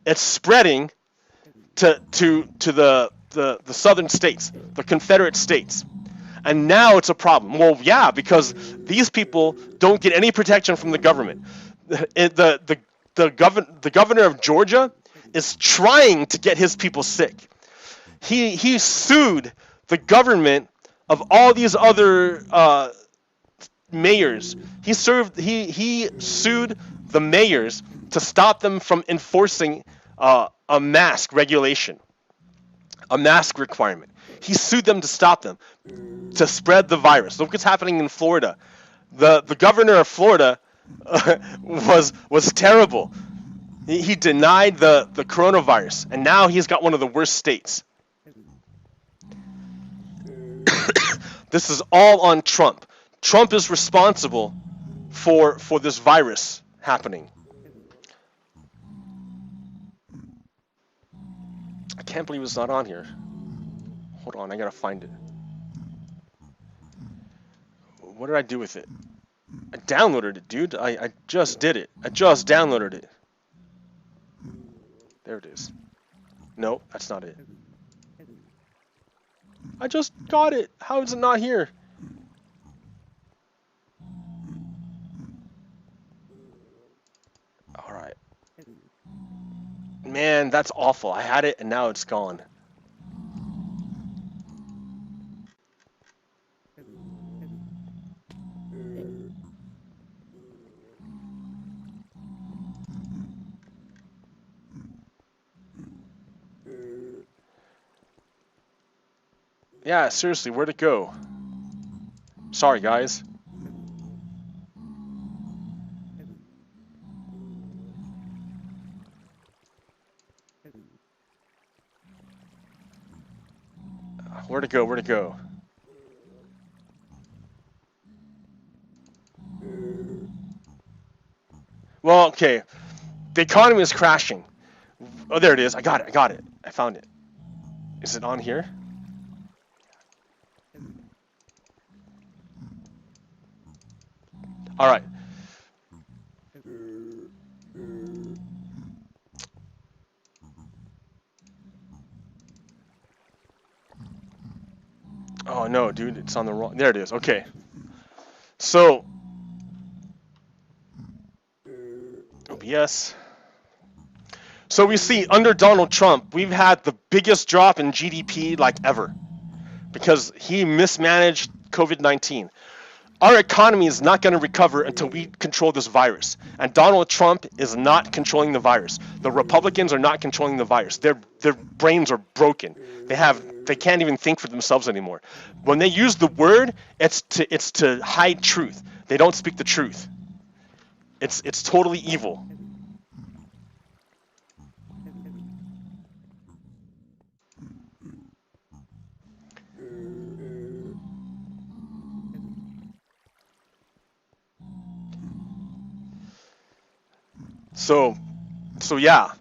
It's spreading to the southern states, the Confederate states. And now it's a problem. Well, yeah, because these people don't get any protection from the government. The governor of Georgia is trying to get his people sick. He sued the government of all these other mayors. He sued the mayors to stop them from enforcing a mask regulation, a mask requirement. He sued them to stop them to spread the virus. Look what's happening in Florida. The governor of Florida was terrible. He denied the coronavirus, and now he's got one of the worst states. This is all on Trump. Trump is responsible for this virus happening. I can't believe it's not on here. Hold on, I gotta find it. What did I do with it? I downloaded it, dude. I just did it. I just downloaded it. There it is. Nope, that's not it. I just got it. How is it not here? Alright. Man, that's awful. I had it and now it's gone. Yeah, seriously, where'd it go? Sorry, guys. Where'd it go? Where'd it go? Well, okay. The economy is crashing. Oh, there it is. I got it. I got it. I found it. Is it on here? All right. dude, it's on the wrong. There it is. Okay. So, OBS. So we see under Donald Trump, we've had the biggest drop in GDP like ever because he mismanaged COVID-19. Our economy is not going to recover until we control this virus. And Donald Trump is not controlling the virus. The Republicans are not controlling the virus. Their brains are broken. They can't even think for themselves anymore. When they use the word, it's to hide truth. They don't speak the truth. It's totally evil. So yeah,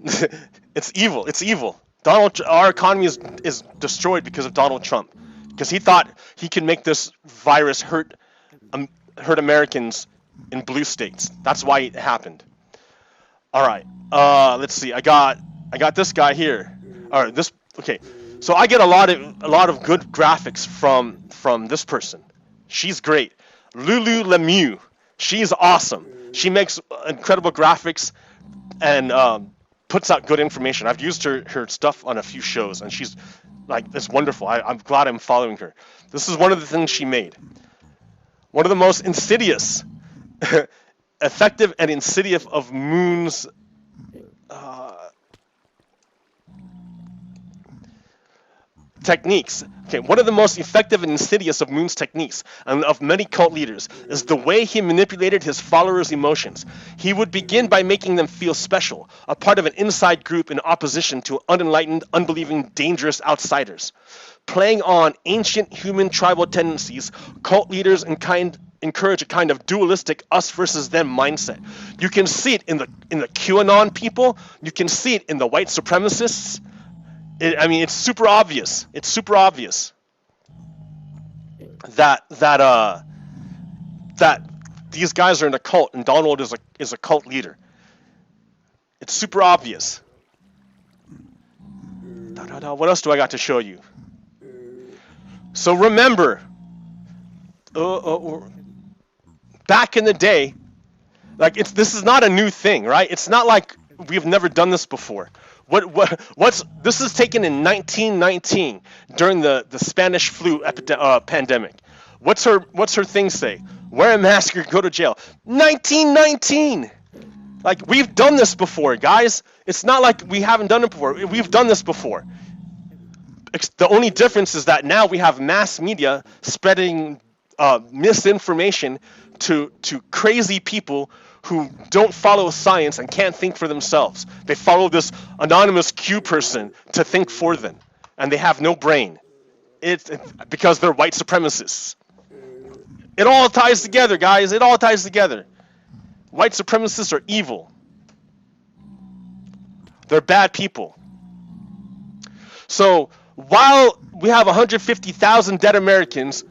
it's evil. It's evil. Our economy is destroyed because of Donald Trump, because he thought he could make this virus hurt Americans in blue states. That's why it happened. All right. Let's see. I got this guy here. All right. Okay. So I get a lot of good graphics from this person. She's great. Lulu Lemieux. She's awesome. She makes incredible graphics and puts out good information. I've used her stuff on a few shows, and she's like, it's wonderful. I'm glad I'm following her. This is one of the things she made. One of the most insidious, effective and insidious of Moon's techniques. Okay, one of the most effective and insidious of Moon's techniques, and of many cult leaders, is the way he manipulated his followers' emotions. He would begin by making them feel special, a part of an inside group in opposition to unenlightened, unbelieving, dangerous outsiders. Playing on ancient human tribal tendencies, cult leaders encourage a kind of dualistic us versus them mindset. You can see it in the QAnon people. You can see it in the white supremacists. It's super obvious. It's super obvious that these guys are in a cult and Donald is a cult leader. It's super obvious. What else do I got to show you? So remember, back in the day, like this is not a new thing, right? It's not like we've never done this before. This is taken in 1919 during the Spanish flu pandemic. What's her thing say? Wear a mask or go to jail. 1919. Like, we've done this before, guys. It's not like we haven't done it before. We've done this before. The only difference is that now we have mass media spreading misinformation to crazy people who don't follow science and can't think for themselves. They follow this anonymous Q person to think for them, and they have no brain. It's because they're white supremacists. It all ties together, guys. It all ties together. White supremacists are evil. They're bad people. So while we have 150,000 dead Americans,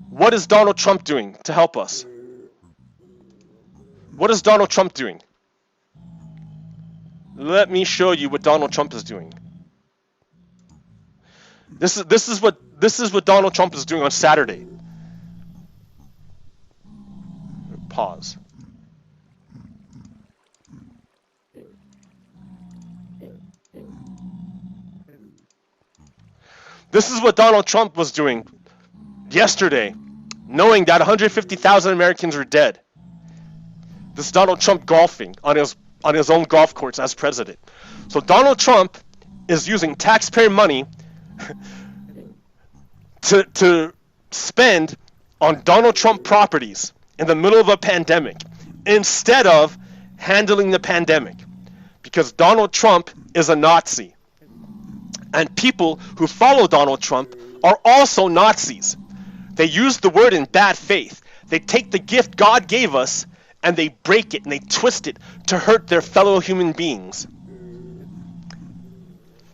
what is Donald Trump doing to help us? What is Donald Trump doing? Let me show you what Donald Trump is doing. This is what Donald Trump is doing on Saturday. Pause. This is what Donald Trump was doing yesterday, knowing that 150,000 Americans are dead. This is Donald Trump golfing on his own golf course as president. So Donald Trump is using taxpayer money to spend on Donald Trump properties in the middle of a pandemic instead of handling the pandemic, because Donald Trump is a Nazi. And people who follow Donald Trump are also Nazis. They use the word in bad faith. They take the gift God gave us and they break it and they twist it to hurt their fellow human beings.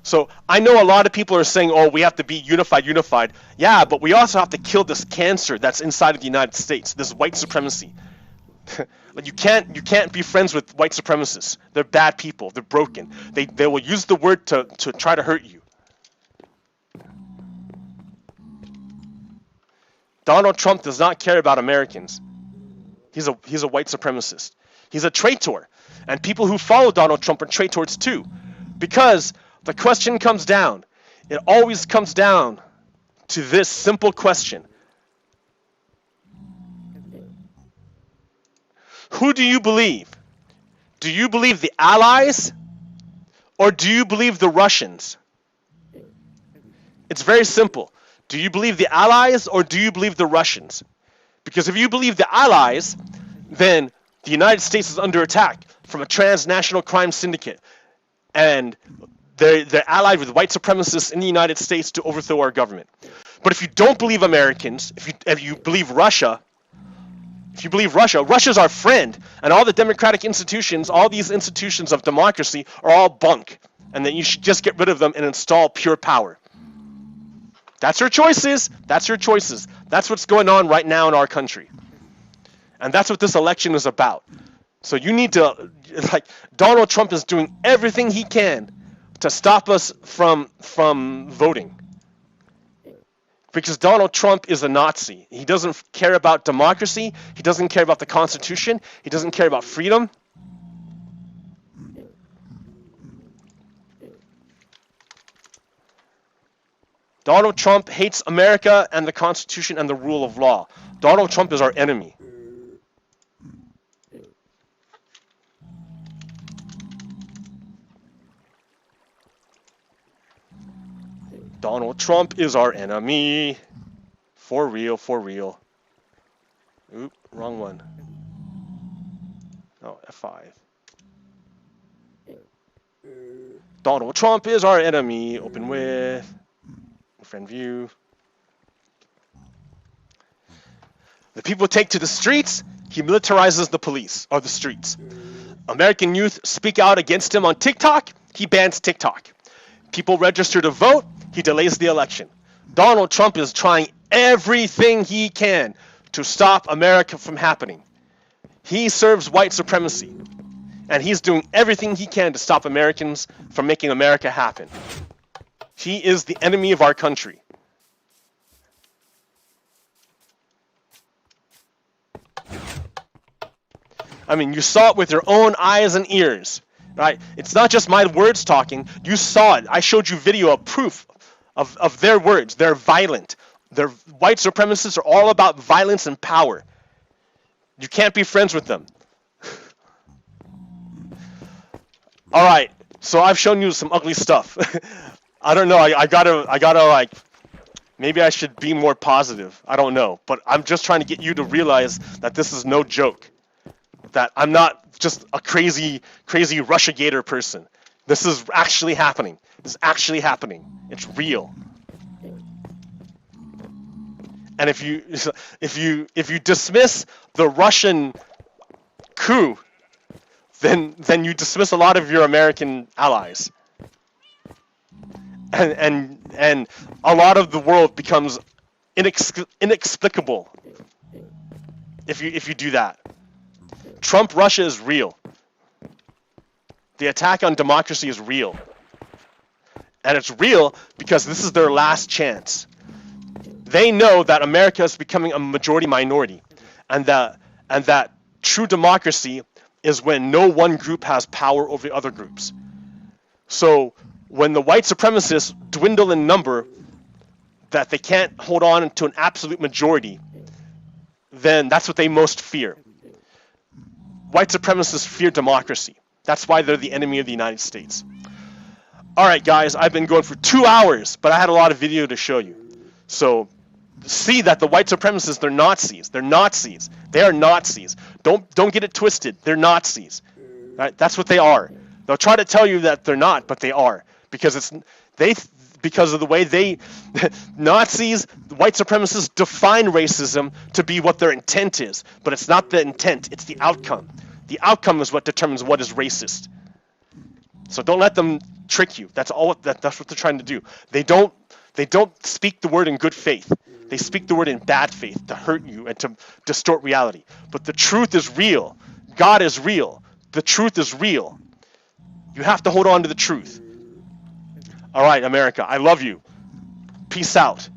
So I know a lot of people are saying, oh, we have to be unified. Yeah, but we also have to kill this cancer that's inside of the United States, this white supremacy. Like, you can't be friends with white supremacists. They're bad people. They're broken. They will use the word to try to hurt you. Donald Trump does not care about Americans. He's a white supremacist. He's a traitor. And people who follow Donald Trump are traitors too. Because the question comes down. It always comes down to this simple question. Who do you believe? Do you believe the Allies or do you believe the Russians? It's very simple. Do you believe the Allies or do you believe the Russians? Because if you believe the Allies, then the United States is under attack from a transnational crime syndicate. And they're allied with white supremacists in the United States to overthrow our government. But if you don't believe Americans, if you believe Russia, Russia's our friend, and all the democratic institutions, all these institutions of democracy are all bunk, and that you should just get rid of them and install pure power. That's your choices. That's your choices. That's what's going on right now in our country. And that's what this election is about. So you need to, like, Donald Trump is doing everything he can to stop us from voting. Because Donald Trump is a Nazi. He doesn't care about democracy. He doesn't care about the Constitution. He doesn't care about freedom. Donald Trump hates America and the Constitution and the rule of law. Donald Trump is our enemy. Donald Trump is our enemy. For real, for real. Oop, wrong one. Oh, F5. Donald Trump is our enemy. Open with. Friend view. The people take to the streets. He militarizes the police or the streets. American youth speak out against him on TikTok. He bans TikTok. People register to vote. He delays the election. Donald Trump is trying everything he can to stop America from happening. He serves white supremacy. And he's doing everything he can to stop Americans from making America happen. He is the enemy of our country. I mean, you saw it with your own eyes and ears, right? It's not just my words talking. You saw it. I showed you video of proof of their words. They're violent. Their white supremacists are all about violence and power. You can't be friends with them. All right, so I've shown you some ugly stuff. I don't know. I gotta like, maybe I should be more positive. I don't know, but I'm just trying to get you to realize that this is no joke. That I'm not just a crazy Russia Gator person. This is actually happening. This is actually happening. It's real. And if you dismiss the Russian coup, then you dismiss a lot of your American allies. And a lot of the world becomes inexplicable if you do that. Trump Russia is real. The attack on democracy is real. And it's real because this is their last chance. They know that America is becoming a majority minority, and that true democracy is when no one group has power over the other groups. So when the white supremacists dwindle in number, that they can't hold on to an absolute majority, then that's what they most fear. White supremacists fear democracy. That's why they're the enemy of the United States. All right, guys, I've been going for 2 hours, but I had a lot of video to show you. So see that the white supremacists, they're Nazis. They're Nazis. They are Nazis. Don't get it twisted. They're Nazis. Right? That's what they are. They'll try to tell you that they're not, but they are. Because because of the way they Nazis, white supremacists define racism to be what their intent is, but it's not the intent, it's the outcome. The outcome is what determines what is racist. So don't let them trick you. That's what they're trying to do. They don't speak the word in good faith. They speak the word in bad faith to hurt you and to distort reality. But the truth is real. God is real. The truth is real. You have to hold on to the truth. All right, America, I love you. Peace out.